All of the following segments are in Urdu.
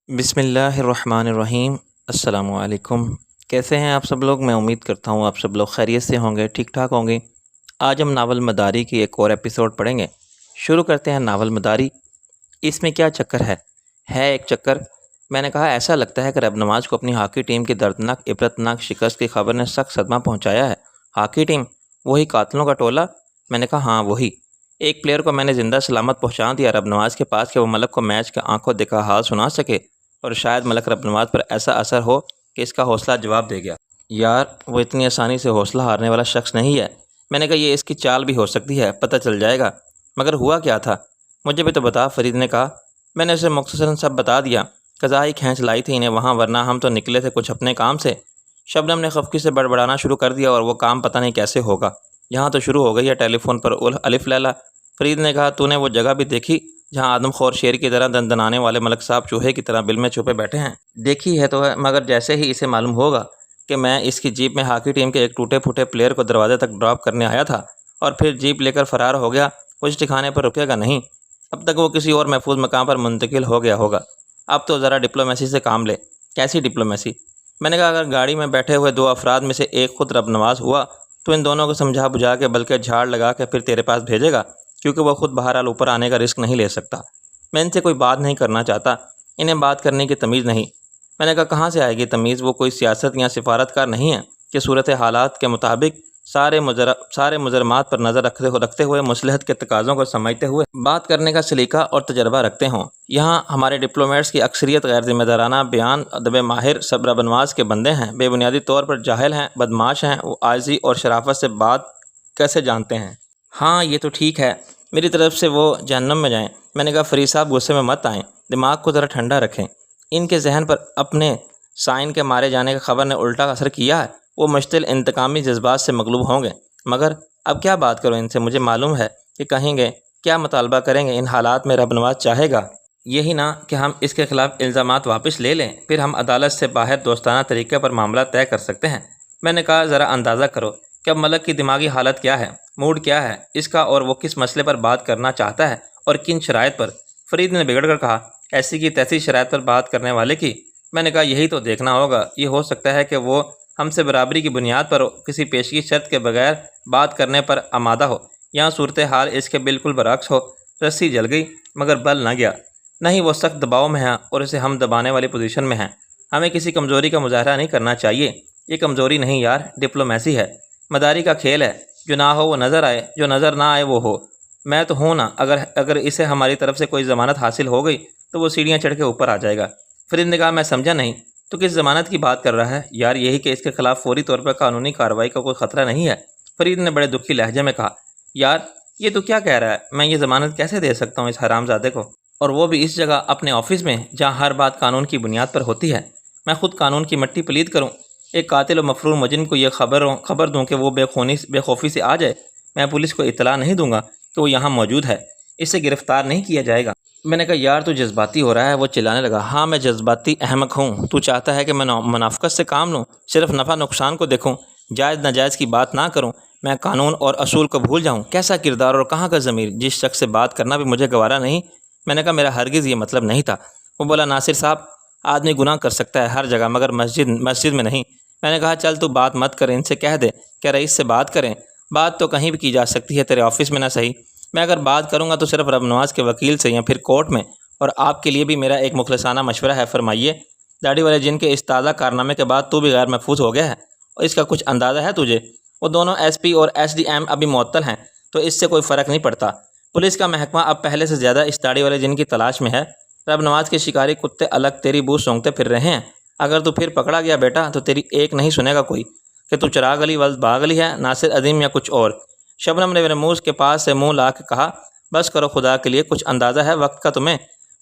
بسم اللہ الرحمن الرحیم۔ السلام علیکم۔ کیسے ہیں آپ سب لوگ؟ میں امید کرتا ہوں آپ سب لوگ خیریت سے ہوں گے، ٹھیک ٹھاک ہوں گے۔ آج ہم ناول مداری کی ایک اور ایپیسوڈ پڑھیں گے۔ شروع کرتے ہیں ناول مداری۔ اس میں کیا چکر ہے ایک چکر۔ میں نے کہا ایسا لگتا ہے کہ رب نواز کو اپنی ہاکی ٹیم کی دردناک عبرتناک شکست کی خبر نے سخت صدمہ پہنچایا ہے۔ Hockey team? وہی قاتلوں کا ٹولہ؟ میں نے کہا ہاں وہی۔ ایک پلیئر کو میں نے زندہ سلامت پہنچا دیا رب نواز کے پاس کہ وہ ملک کو میچ کا آنکھوں دیکھا حال سنا سکے، اور شاید ملک رب نواز پر ایسا اثر ہو کہ اس کا حوصلہ جواب دے گیا۔ یار وہ اتنی آسانی سے حوصلہ ہارنے والا شخص نہیں ہے۔ میں نے کہا یہ اس کی چال بھی ہو سکتی ہے، پتہ چل جائے گا۔ مگر ہوا کیا تھا مجھے بھی تو بتا، فرید نے کہا۔ میں نے اسے مختصراً سب بتا دیا۔ قضا ہی کھینچ لائی تھی انہیں وہاں، ورنہ ہم تو نکلے تھے کچھ اپنے کام سے۔ شبنم نے خفقی سے بڑبڑانا شروع کر دیا، اور وہ کام پتہ نہیں کیسے ہوگا۔ یہاں تو شروع ہو گئی ہے ٹیلی فون پر الف لیلا۔ فرید نے کہا تو نے وہ جگہ بھی دیکھی جہاں آدم خور شیر کی طرح دندنانے والے ملک صاحب چوہے کی طرح بل میں چھپے بیٹھے ہیں؟ دیکھی ہے تو ہے، مگر جیسے ہی اسے معلوم ہوگا کہ میں اس کی جیپ میں ہاکی ٹیم کے ایک ٹوٹے پھوٹے پلیئر کو دروازے تک ڈراپ کرنے آیا تھا اور پھر جیپ لے کر فرار ہو گیا، کچھ ٹھکانے پر رکے گا نہیں۔ اب تک وہ کسی اور محفوظ مقام پر منتقل ہو گیا ہوگا۔ اب تو ذرا ڈپلومیسی سے کام لے۔ کیسی ڈپلومیسی؟ میں نے کہا اگر گاڑی میں بیٹھے ہوئے دو افراد میں سے ایک خود رب نواز ہوا تو ان دونوں کو سمجھا بجھا کے بلکہ جھاڑ لگا کے پھر تیرے پاس بھیجے گا، کیونکہ وہ خود بہرحال اوپر آنے کا رسک نہیں لے سکتا۔ میں ان سے کوئی بات نہیں کرنا چاہتا، انہیں بات کرنے کی تمیز نہیں۔ میں نے کہا کہاں سے آئے گی تمیز؟ وہ کوئی سیاست یا سفارتکار نہیں ہے کہ صورت حالات کے مطابق سارے مجرمات پر نظر رکھتے ہوئے مصلحت کے تقاضوں کو سمجھتے ہوئے بات کرنے کا سلیقہ اور تجربہ رکھتے ہوں۔ یہاں ہمارے ڈپلومیٹس کی اکثریت غیر ذمہ دارانہ بیان ادب ماہر رب نواز کے بندے ہیں، بے بنیادی طور پر جاہل ہیں، بدمعاش ہیں۔ وہ عاجزی اور شرافت سے بات کیسے جانتے ہیں؟ ہاں یہ تو ٹھیک ہے، میری طرف سے وہ جہنم میں جائیں۔ میں نے کہا فرید صاحب غصے میں مت آئیں، دماغ کو ذرا ٹھنڈا رکھیں۔ ان کے ذہن پر اپنے سائن کے مارے جانے کی خبر نے الٹا اثر کیا ہے۔ وہ مشتعل انتقامی جذبات سے مغلوب ہوں گے، مگر اب کیا بات کروں ان سے؟ مجھے معلوم ہے کہ کہیں گے، کیا مطالبہ کریں گے۔ ان حالات میں رب نواز چاہے گا یہی نہ کہ ہم اس کے خلاف الزامات واپس لے لیں، پھر ہم عدالت سے باہر دوستانہ طریقے پر معاملہ طے کر سکتے ہیں۔ میں نے کہا ذرا اندازہ کرو کہ اب ملک کی دماغی حالت کیا ہے، موڈ کیا ہے اس کا، اور وہ کس مسئلے پر بات کرنا چاہتا ہے اور کن شرائط پر۔ فرید نے بگڑ کر کہا ایسی کی تیسی شرائط پر بات کرنے والے کی؟ میں نے کہا یہی تو دیکھنا ہوگا۔ یہ ہو سکتا ہے کہ وہ ہم سے برابری کی بنیاد پر کسی پیشگی شرط کے بغیر بات کرنے پر آمادہ ہو، یہاں صورتحال اس کے بالکل برعکس ہو۔ رسی جل گئی مگر بل نہ گیا۔ نہیں وہ سخت دباؤ میں ہے اور اسے ہم دبانے والی پوزیشن میں ہیں۔ ہمیں کسی کمزوری کا مظاہرہ نہیں کرنا چاہیے۔ یہ کمزوری نہیں یار، ڈپلومیسی ہے، مداری کا کھیل ہے۔ جو نہ ہو وہ نظر آئے، جو نظر نہ آئے وہ ہو۔ میں تو ہوں نا، اگر اسے ہماری طرف سے کوئی ضمانت حاصل ہو گئی تو وہ سیڑھیاں چڑھ کے اوپر آ جائے گا۔ فرید نے کہا میں سمجھا نہیں، تو کس ضمانت کی بات کر رہا ہے؟ یار یہی کہ اس کے خلاف فوری طور پر قانونی کارروائی کا کوئی خطرہ نہیں ہے۔ فرید نے بڑے دکھی لہجے میں کہا یار یہ تو کیا کہہ رہا ہے؟ میں یہ ضمانت کیسے دے سکتا ہوں اس حرام زادے کو، اور وہ بھی اس جگہ اپنے آفس میں جہاں ہر بات قانون کی بنیاد پر ہوتی ہے۔ میں خود قانون کی مٹی پلید کروں؟ ایک قاتل و مفرور مجرم کو یہ خبر دوں کہ وہ بے خوفی سے آ جائے؟ میں پولیس کو اطلاع نہیں دوں گا کہ وہ یہاں موجود ہے، اسے گرفتار نہیں کیا جائے گا۔ میں نے کہا یار تو جذباتی ہو رہا ہے۔ وہ چلانے لگا ہاں میں جذباتی احمق ہوں، تو چاہتا ہے کہ میں منافقت سے کام لوں، صرف نفع نقصان کو دیکھوں، جائز ناجائز کی بات نہ کروں، میں قانون اور اصول کو بھول جاؤں؟ کیسا کردار اور کہاں کا ضمیر! جس شخص سے بات کرنا بھی مجھے گوارا نہیں۔ میں نے کہا میرا ہرگز یہ مطلب نہیں تھا۔ وہ بولا ناصر صاحب آدمی گناہ کر سکتا ہے ہر جگہ مگر مسجد میں نہیں۔ میں نے کہا چل تو بات مت کر، ان سے کہہ دے کہ رئیس سے بات کریں۔ بات تو کہیں بھی کی جا سکتی ہے، تیرے آفس میں نہ صحیح۔ میں اگر بات کروں گا تو صرف رب نواز کے وکیل سے یا پھر کورٹ میں۔ اور آپ کے لیے بھی میرا ایک مخلصانہ مشورہ ہے، فرمائیے۔ داڑھی والے جن کے اس تازہ کارنامے کے بعد تو بھی غیر محفوظ ہو گیا ہے، اور اس کا کچھ اندازہ ہے تجھے؟ وہ دونوں ایس پی اور ایس ڈی ایم ابھی معطل ہیں، تو اس سے کوئی فرق نہیں پڑتا۔ پولیس کا محکمہ اب پہلے سے زیادہ اس داڑھی والے جن کی تلاش میں ہے۔ رب نواز کے شکاری کتے الگ تیری بو سونگتے پھر رہے ہیں۔ اگر تو پھر پکڑا گیا بیٹا تو تیری ایک نہیں سنے گا کوئی کہ تو چراغ علی ولد باغ علی ہے، ناصر عظیم یا کچھ اور۔ شبنم نے میرے منہ کے پاس سے منہ لا کے کہا بس کرو خدا کے لیے، کچھ اندازہ ہے وقت کا تمہیں؟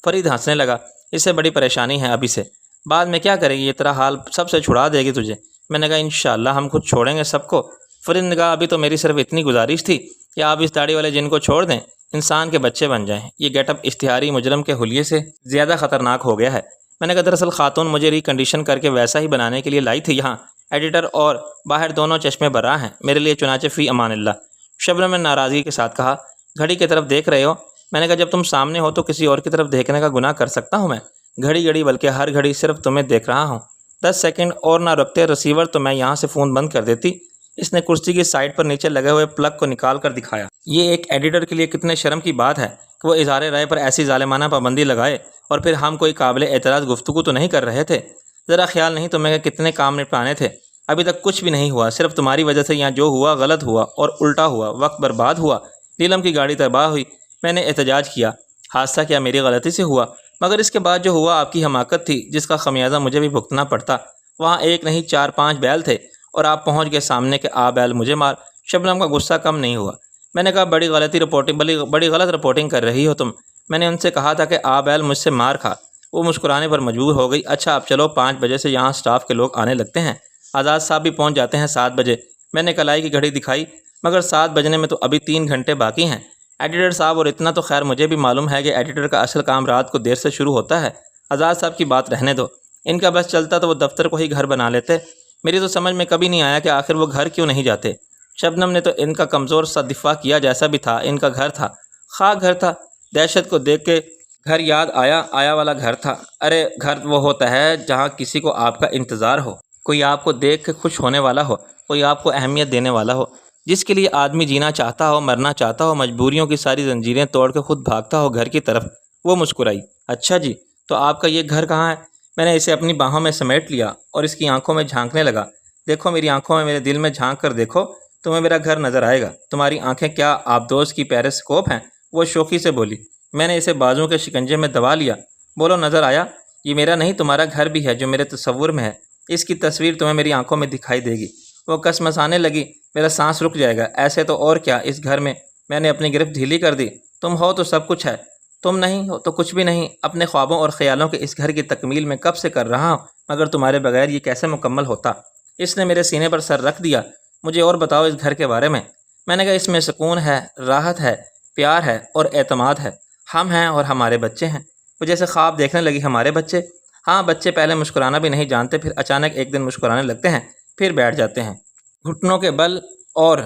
فرید ہنسنے لگا اس سے بڑی پریشانی ہے ابھی سے، بعد میں کیا کرے گی؟ یہ طرح حال سب سے چھڑا دے گی تجھے۔ میں نے کہا انشاءاللہ ہم خود چھوڑیں گے سب کو۔ فرید نے کہا ابھی تو میری صرف اتنی گزارش تھی کہ آپ اس داڑھی والے جن کو چھوڑ دیں، انسان کے بچے بن جائیں۔ یہ گیٹ اپ اشتہاری مجرم کے حلیے سے زیادہ خطرناک ہو گیا ہے۔ میں نے کہا دراصل خاتون مجھے ریکنڈیشن کر کے ویسا ہی بنانے کے لیے لائی تھی یہاں، ایڈیٹر اور باہر دونوں چشمے برآں ہیں میرے لیے، چنانچہ فی امان اللہ۔ شبنم نے ناراضگی کے ساتھ کہا گھڑی کی طرف دیکھ رہے ہو؟ میں نے کہا جب تم سامنے ہو تو کسی اور کی طرف دیکھنے کا گناہ کر سکتا ہوں میں؟ گھڑی گھڑی بلکہ ہر گھڑی صرف تمہیں دیکھ رہا ہوں۔ 10 سیکنڈ اور نہ رکتے ریسیور تو میں یہاں سے فون بند کر دیتی۔ اس نے کرسی کی سائڈ پر نیچے لگے ہوئے پلگ کو نکال کر دکھایا۔ یہ ایک ایڈیٹر کے لیے کتنے شرم کی بات ہے کہ وہ اظہار رائے پر ایسی ظالمانہ پابندی لگائے، اور پھر ہم کوئی قابل اعتراض گفتگو تو نہیں کر رہے تھے۔ ذرا خیال نہیں تمہیں کہ کتنے کام نپٹانے تھے؟ ابھی تک کچھ بھی نہیں ہوا، صرف تمہاری وجہ سے یہاں جو ہوا غلط ہوا اور الٹا ہوا، وقت برباد ہوا، نیلم کی گاڑی تباہ ہوئی۔ میں نے احتجاج کیا، حادثہ کیا میری غلطی سے ہوا، مگر اس کے بعد جو ہوا آپ کی حماقت تھی، جس کا خمیازہ مجھے بھی بھگتنا پڑتا۔ وہاں ایک نہیں 4-5 بیل تھے اور آپ پہنچ گئے سامنے کہ آ بیل مجھے مار۔ شبنم کا غصہ کم نہیں ہوا۔ میں نے کہا بڑی غلط رپورٹنگ کر رہی ہو تم۔ میں نے ان سے کہا تھا کہ آ بیل مجھ سے مار کھا۔ وہ مسکرانے پر مجبور ہو گئی۔ اچھا اب چلو، 5 بجے سے یہاں سٹاف کے لوگ آنے لگتے ہیں، آزاد صاحب بھی پہنچ جاتے ہیں 7 بجے۔ میں نے کلائی کی گھڑی دکھائی، مگر 7 بجنے میں تو ابھی 3 گھنٹے باقی ہیں ایڈیٹر صاحب، اور اتنا تو خیر مجھے بھی معلوم ہے کہ ایڈیٹر کا اصل کام رات کو دیر سے شروع ہوتا ہے۔ آزاد صاحب کی بات رہنے دو، ان کا بس چلتا تو وہ دفتر کو ہی گھر بنا لیتے۔ میری تو سمجھ میں کبھی نہیں آیا کہ آخر وہ گھر کیوں نہیں جاتے۔ شبنم نے تو ان کا کمزور سا دفاع کیا، جیسا بھی تھا ان کا گھر تھا، خاک گھر تھا۔ دہشت کو دیکھ کے گھر یاد آیا والا گھر تھا۔ ارے گھر وہ ہوتا ہے جہاں کسی کو آپ کا انتظار ہو، کوئی آپ کو دیکھ کے خوش ہونے والا ہو، کوئی آپ کو اہمیت دینے والا ہو، جس کے لیے آدمی جینا چاہتا ہو، مرنا چاہتا ہو، مجبوریوں کی ساری زنجیریں توڑ کے خود بھاگتا ہو گھر کی طرف۔ وہ مسکرائی۔ اچھا جی، تو آپ کا یہ گھر کہاں ہے؟ میں نے اسے اپنی باہوں میں سمیٹ لیا اور اس کی آنکھوں میں جھانکنے لگا۔ دیکھو میری آنکھوں میں، میرے دل میں جھانک کر دیکھو، تمہیں میرا گھر نظر آئے گا۔ تمہاری آنکھیں کیا آبدوز کی پیرسکوپ ہیں؟ وہ شوخی سے بولی۔ میں نے اسے بازو کے شکنجے میں دبا لیا۔ بولو نظر آیا؟ یہ میرا نہیں تمہارا گھر بھی ہے جو میرے تصور میں ہے۔ اس کی تصویر تمہیں میری آنکھوں میں دکھائی دے گی۔ وہ کسمسانے لگی۔ میرا سانس رک جائے گا۔ ایسے تو اور کیا اس گھر میں؟ میں نے اپنی گرفت ڈھیلی کر دی۔ تم ہو تو سب کچھ ہے، تم نہیں ہو تو کچھ بھی نہیں۔ اپنے خوابوں اور خیالوں کے اس گھر کی تکمیل میں کب سے کر رہا ہوں، مگر تمہارے بغیر یہ کیسے مکمل ہوتا؟ اس نے میرے سینے پر سر رکھ دیا۔ مجھے اور بتاؤ اس گھر کے بارے میں۔ میں نے کہا اس میں سکون ہے، راحت ہے، پیار ہے اور اعتماد ہے۔ ہم ہیں اور ہمارے بچے ہیں۔ وہ جیسے خواب دیکھنے لگی۔ ہمارے بچے؟ ہاں، بچے پہلے مسکرانا بھی نہیں جانتے، پھر اچانک ایک دن مسکرانے لگتے ہیں، پھر بیٹھ جاتے ہیں گھٹنوں کے بل، اور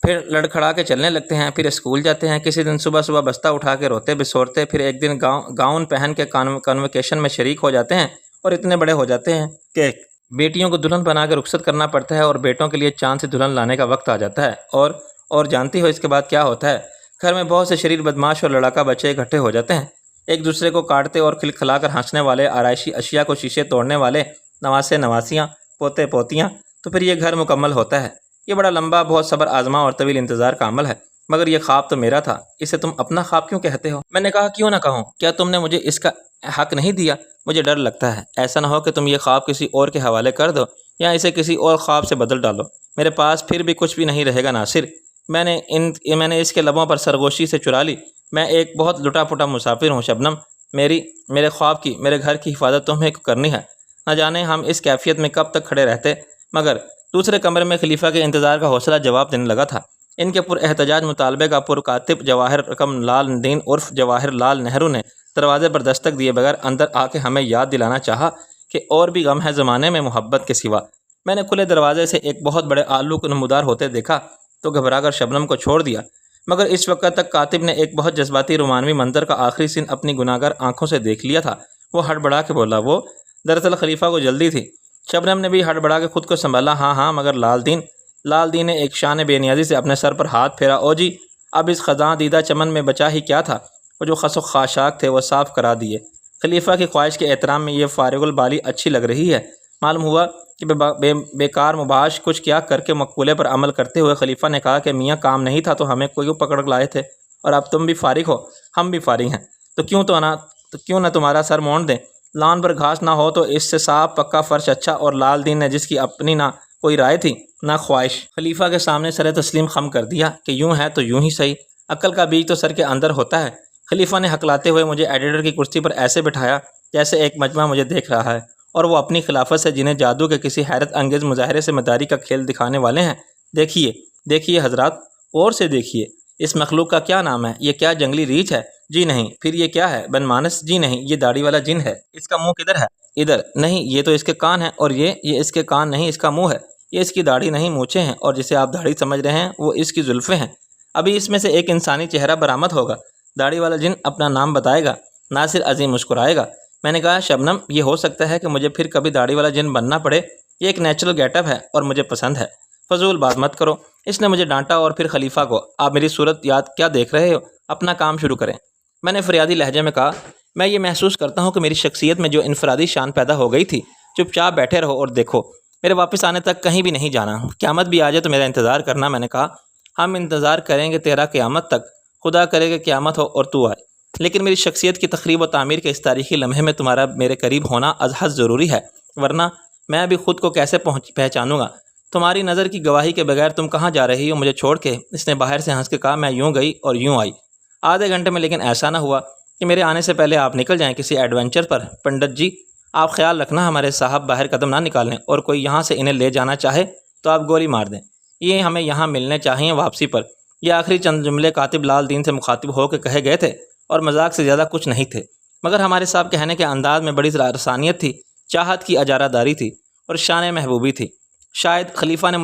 پھر لڑکھڑا کے چلنے لگتے ہیں، پھر اسکول جاتے ہیں۔ کسی دن صبح صبح بستہ اٹھا کے روتے بسورتے، پھر ایک دن گاؤن پہن کے کنوکیشن میں شریک ہو جاتے ہیں، اور اتنے بڑے ہو جاتے ہیں کہ بیٹیوں کو دلہن بنا کے رخصت کرنا پڑتا ہے، اور بیٹوں کے لیے چاند سے دلہن لانے کا وقت آ جاتا ہے۔ اور جانتی ہو اس کے بعد کیا ہوتا ہے؟ گھر میں بہت سے شریر بدماش اور لڑاکا بچے اکٹھے ہو جاتے ہیں، ایک دوسرے کو کاٹتے اور کھلکھلا کر ہنسنے والے، آرائشی اشیاء کو شیشے توڑنے والے، نواسے نواسیاں، پوتے پوتیاں۔ تو پھر یہ گھر مکمل ہوتا ہے۔ یہ بڑا لمبا، بہت صبر آزما اور طویل انتظار کا عمل ہے، مگر یہ خواب تو میرا تھا۔ اسے تم اپنا خواب کیوں کہتے ہو؟ میں نے کہا کیوں نہ کہوں، کیا تم نے مجھے اس کا حق نہیں دیا؟ مجھے ڈر لگتا ہے ایسا نہ ہو کہ تم یہ خواب کسی اور کے حوالے کر دو، یا اسے کسی اور خواب سے بدل ڈالو۔ میرے پاس پھر بھی کچھ بھی نہیں رہے گا ناصر۔ میں نے اس کے لبوں پر سرگوشی سے چرا لی۔ میں ایک بہت لٹا پٹا مسافر ہوں شبنم۔ میرے خواب کی، میرے گھر کی حفاظت تمہیں کرنی ہے۔ نہ جانے ہم اس کیفیت میں کب تک کھڑے رہتے۔ مگر دوسرے کمرے میں خلیفہ کے انتظار کا حوصلہ جواب دینے لگا تھا۔ ان کے پر احتجاج مطالبے کا پرکاتب جواہر رقم لال ندین عرف جواہر لال نہرو نے دروازے پر دستک دیے بغیر اندر آ کے ہمیں یاد دلانا چاہا کہ اور بھی غم ہے زمانے میں محبت کے سوا۔ میں نے کھلے دروازے سے ایک بہت بڑے آلو کو نمودار ہوتے دیکھا تو گھبرا کر شبنم کو چھوڑ دیا، مگر اس وقت تک کاتب نے ایک بہت جذباتی رومانوی منظر کا آخری سین اپنی گناہگار آنکھوں سے دیکھ لیا تھا۔ وہ ہڑبڑا کے بولا، وہ دراصل خلیفہ کو جلدی تھی۔ شبنم نے بھی ہڑبڑا کے خود کو سنبھالا، ہاں مگر لال دین نے ایک شان بے نیازی سے اپنے سر پر ہاتھ پھیرا۔ او جی، اب اس خزاں دیدہ چمن میں بچا ہی کیا تھا؟ وہ جو خس و خاشاک تھے وہ صاف کرا دیے۔ خلیفہ کی خواہش کے احترام میں یہ فارغ البالی اچھی لگ رہی ہے۔ معلوم ہوا کہ بیکار مباش کچھ کیا کر کے مقولے پر عمل کرتے ہوئے خلیفہ نے کہا کہ میاں کام نہیں تھا تو ہمیں کوئی پکڑ لائے تھے، اور اب تم بھی فارغ ہو، ہم بھی فارغ ہیں، تو کیوں نہ تمہارا سر مونڈ دیں؟ لان پر گھاس نہ ہو تو اس سے صاف پکا فرش اچھا۔ اور لال دین نے، جس کی اپنی نہ کوئی رائے تھی نہ خواہش، خلیفہ کے سامنے سر تسلیم خم کر دیا کہ یوں ہے تو یوں ہی صحیح، عقل کا بیج تو سر کے اندر ہوتا ہے۔ خلیفہ نے ہکلاتے ہوئے مجھے ایڈیٹر کی کرسی پر ایسے بٹھایا جیسے ایک مجمع مجھے دیکھ رہا ہے، اور وہ اپنی خلافت سے جنہیں جادو کے کسی حیرت انگیز مظاہرے سے مداری کا کھیل دکھانے والے ہیں۔ دیکھیے حضرات، غور سے دیکھیے، اس مخلوق کا کیا نام ہے؟ یہ کیا جنگلی ریچھ ہے؟ جی نہیں۔ پھر یہ کیا ہے؟ بن مانس؟ جی نہیں۔ یہ داڑھی والا جن ہے۔ اس کا منہ کدھر ہے؟ ادھر نہیں۔ یہ تو اس کے کان ہیں، اور یہ اس کے کان نہیں، اس کا منہ ہے۔ یہ اس کی داڑھی نہیں، مونچھیں ہیں، اور جسے آپ داڑھی سمجھ رہے ہیں وہ اس کی زلفیں ہیں۔ ابھی اس میں سے ایک انسانی چہرہ برآمد ہوگا، داڑھی والا جن اپنا نام بتائے گا، ناصر عظیم مسکرائے گا، میں نے کہا شبنم یہ ہو سکتا ہے کہ مجھے پھر کبھی داڑھی والا جن بننا پڑے، یہ ایک نیچرل گیٹ اپ ہے اور مجھے پسند ہے، فضول بات مت کرو۔ اس نے مجھے ڈانٹا اور پھر خلیفہ کو، آپ میری صورت یاد کیا دیکھ رہے ہو، اپنا کام شروع کریں۔ میں نے فریادی لہجے میں کہا میں یہ محسوس کرتا ہوں کہ میری شخصیت میں جو انفرادی شان پیدا ہو گئی تھی، چپ چاپ بیٹھے رہو اور دیکھو، میرے واپس آنے تک کہیں بھی نہیں جانا، قیامت بھی آ جائے تو میرا انتظار کرنا۔ میں نے کہا ہم انتظار کریں گے تیرا قیامت تک، خدا کرے کہ قیامت ہو اور تو آئے، لیکن میری شخصیت کی تخریب و تعمیر کے اس تاریخی لمحے میں تمہارا میرے قریب ہونا از حد ضروری ہے، ورنہ میں ابھی خود کو کیسے پہچانوں گا؟ تمہاری نظر کی گواہی کے بغیر تم کہاں جا رہی ہو مجھے چھوڑ کے؟ اس نے باہر سے ہنس کے کہا میں یوں گئی اور یوں آئی آدھے گھنٹے میں، لیکن ایسا نہ ہوا کہ میرے آنے سے پہلے آپ نکل جائیں کسی ایڈونچر پر۔ پنڈت جی آپ خیال رکھنا ہمارے صاحب باہر قدم نہ نکالیں، اور کوئی یہاں سے انہیں لے جانا چاہے تو آپ گولی مار دیں، یہ ہمیں یہاں ملنے چاہیے واپسی پر۔ یہ آخری چند جملے کاتب لال دین سے مخاطب ہو کے کہے گئے تھے اور مذاق سے زیادہ کچھ نہیں تھے، مگر ہمارے صاحب کہنے کے انداز میں بڑی رسانیت تھی، چاہت کی اجارہ داری تھی اور شان محبوبی تھی۔ شاید خلیفہ نے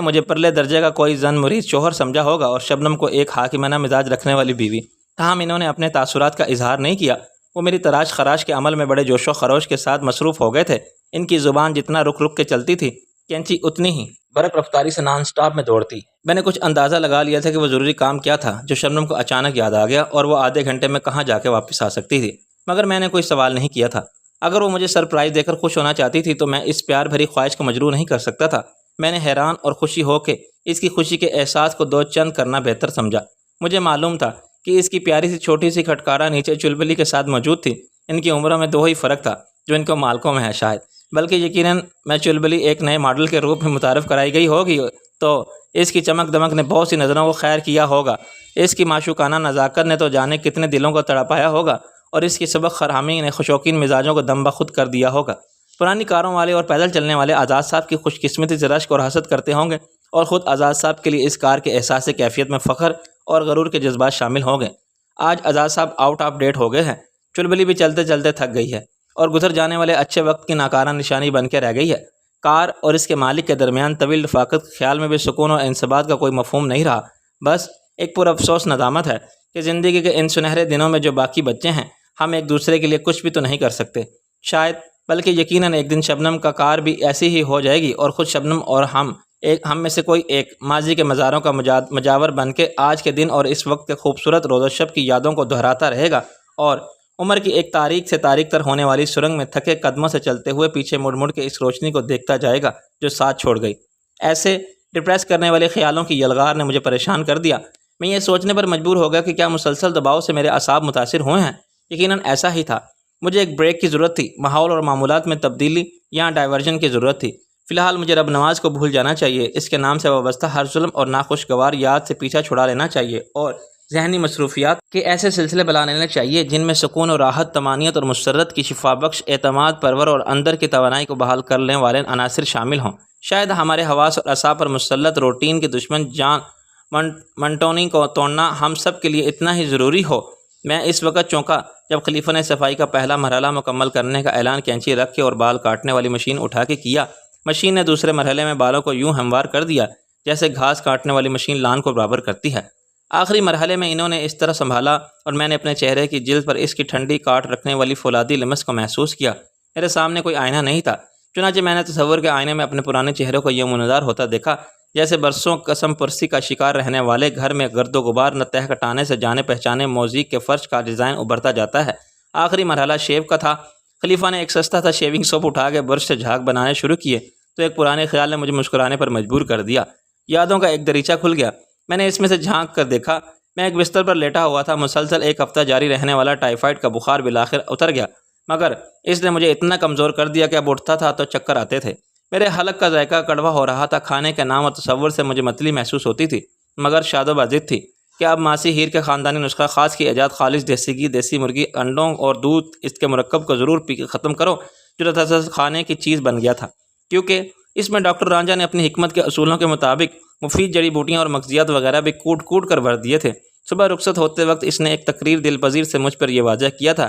مجھے پرلے درجے کا کوئی زن مرید شوہر سمجھا ہوگا اور شبنم کو ایک حاکمانہ مزاج رکھنے والی بیوی، تاہم انہوں نے اپنے تاثرات کا اظہار نہیں کیا۔ وہ میری تراش خراش کے عمل میں بڑے جوش و خروش کے ساتھ مصروف ہو گئے تھے۔ ان کی زبان جتنا رک رک کے چلتی تھی، کینچی اتنی ہی برق رفتاری سے نان سٹاپ میں دوڑتی۔ میں نے کچھ اندازہ لگا لیا تھا کہ وہ ضروری کام کیا تھا جو شبنم کو اچانک یاد آ گیا اور وہ آدھے گھنٹے میں کہاں جا کے واپس آ سکتی تھی، مگر میں نے کوئی سوال نہیں کیا تھا۔ اگر وہ مجھے سرپرائز دے کر خوش ہونا چاہتی تھی تو میں اس پیار بھری خواہش کو مجروح نہیں کر سکتا تھا۔ میں نے حیران اور خوشی ہو کے اس کی خوشی کے احساس کو دو چند کرنا بہتر سمجھا۔ مجھے معلوم تھا کہ اس کی پیاری سی چھوٹی سی کھٹکارا نیچے چلبلی کے ساتھ موجود تھی۔ ان کی عمروں میں دو ہی فرق تھا جو ان کو مالکوں میں ہے شاید، بلکہ یقیناً میں چلبلی ایک نئے ماڈل کے روپ میں متعارف کرائی گئی ہوگی تو اس کی چمک دمک نے بہت سی نظروں کو خیر کیا ہوگا، اس کی معشوقانہ نزاکت نے تو جانے کتنے دلوں کو تڑپایا ہوگا، اور اس کی سبق خرامی نے خوشوقین مزاجوں کو دم بخود کر دیا ہوگا۔ پرانی کاروں والے اور پیدل چلنے والے آزاد صاحب کی خوش قسمتی سے رشک اور حسد کرتے ہوں گے، اور خود آزاد صاحب کے لیے اس کار کے احساس کیفیت میں فخر اور غرور کے جذبات شامل ہوں گے۔ آج آزاد صاحب آؤٹ آف ڈیٹ ہو گئے ہیں، چلبلی بھی چلتے چلتے تھک گئی ہے اور گزر جانے والے اچھے وقت کی ناکارہ نشانی بن کے رہ گئی ہے۔ کار اور اس کے مالک کے درمیان طویل رفاقت کے خیال میں بھی سکون اور انضباط کا کوئی مفہوم نہیں رہا، بس ایک پر افسوس ندامت ہے کہ زندگی کے ان سنہرے دنوں میں جو باقی بچے ہیں، ہم ایک دوسرے کے لیے کچھ بھی تو نہیں کر سکتے شاید، بلکہ یقیناً ایک دن شبنم کا کار بھی ایسی ہی ہو جائے گی اور خود شبنم اور ہم میں سے کوئی ایک ماضی کے مزاروں کا مجاور بن کے آج کے دن اور اس وقت کے خوبصورت روز و شب کی یادوں کو دہراتا رہے گا، اور عمر کی ایک تاریک سے تاریک تر ہونے والی سرنگ میں تھکے قدموں سے چلتے ہوئے پیچھے مڑ مڑ کے اس روشنی کو دیکھتا جائے گا جو ساتھ چھوڑ گئی۔ ایسے ڈپریس کرنے والے خیالوں کی یلغار نے مجھے پریشان کر دیا۔ میں یہ سوچنے پر مجبور ہو گیا کہ کیا مسلسل دباؤ سے میرے اعصاب متاثر ہوئے ہیں؟ یقیناً ایسا ہی تھا۔ مجھے ایک بریک کی ضرورت تھی، ماحول اور معمولات میں تبدیلی یا ڈائیورژن کی ضرورت تھی۔ فی الحال مجھے رب نواز کو بھول جانا چاہیے، اس کے نام سے وابستہ ہر ظلم اور ناخوشگوار یاد سے پیچھا چھڑا لینا چاہیے، اور ذہنی مصروفیات کے ایسے سلسلے بنا لینے چاہیے جن میں سکون و راحت، طمانینت اور مسرت کی شفا بخش، اعتماد پرور اور اندر کی توانائی کو بحال کرنے والے عناصر شامل ہوں۔ شاید ہمارے حواس اور اعصاب پر مسلط روٹین کے دشمن جان منٹونی کو توڑنا ہم سب کے لیے اتنا ہی ضروری ہو۔ میں اس وقت چونکا جب خلیفہ نے صفائی کا پہلا مرحلہ مکمل کرنے کا اعلان کینچی رکھ کے اور بال کاٹنے والی مشین اٹھا کے کیا۔ مشین نے دوسرے مرحلے میں بالوں کو یوں ہموار کر دیا جیسے گھاس کاٹنے والی مشین لان کو برابر کرتی ہے۔ آخری مرحلے میں انہوں نے اس طرح سنبھالا اور میں نے اپنے چہرے کی جلد پر اس کی ٹھنڈی کاٹ رکھنے والی فولادی لمس کو محسوس کیا۔ میرے سامنے کوئی آئینہ نہیں تھا، چنانچہ میں نے تصور کے آئینے میں اپنے پرانے چہرے کو یہ منظر ہوتا دیکھا جیسے برسوں قسم پرسی کا شکار رہنے والے گھر میں گرد و غبار نہ تہ کٹانے سے جانے پہچانے موزیک کے فرش کا ڈیزائن ابھرتا جاتا ہے۔ آخری مرحلہ شیو کا تھا۔ خلیفہ نے ایک سستا تھا شیونگ سوپ اٹھا کے برش سے جھاگ بنانے شروع کیے تو ایک پرانے خیال نے مجھے مسکرانے پر مجبور کر دیا۔ یادوں کا ایک دریچہ کھل گیا۔ میں نے اس میں سے جھانک کر دیکھا۔ میں ایک بستر پر لیٹا ہوا تھا۔ مسلسل ایک ہفتہ جاری رہنے والا ٹائیفائڈ کا بخار بالآخر اتر گیا، مگر اس نے مجھے اتنا کمزور کر دیا کہ اب اٹھتا تھا تو چکر آتے تھے۔ میرے حلق کا ذائقہ کڑوا ہو رہا تھا۔ کھانے کے نام و تصور سے مجھے متلی محسوس ہوتی تھی، مگر شاد و بازد تھی کہ اب ماسی ہیر کے خاندانی نسخہ خاص کی ایجاد خالص دیسی گھی، دیسی مرغی، انڈوں اور دودھ اس کے مرکب کو ضرور پی کے ختم کرو جو لذیذ کھانے کی چیز بن گیا تھا، کیونکہ اس میں ڈاکٹر رانجھا نے اپنی حکمت کے اصولوں کے مطابق مفید جڑی بوٹیاں اور مغزیات وغیرہ بھی کوٹ کوٹ کر بھر دیے تھے۔ صبح رخصت ہوتے وقت اس نے ایک تقریر دل پذیر سے مجھ پر یہ واضح کیا تھا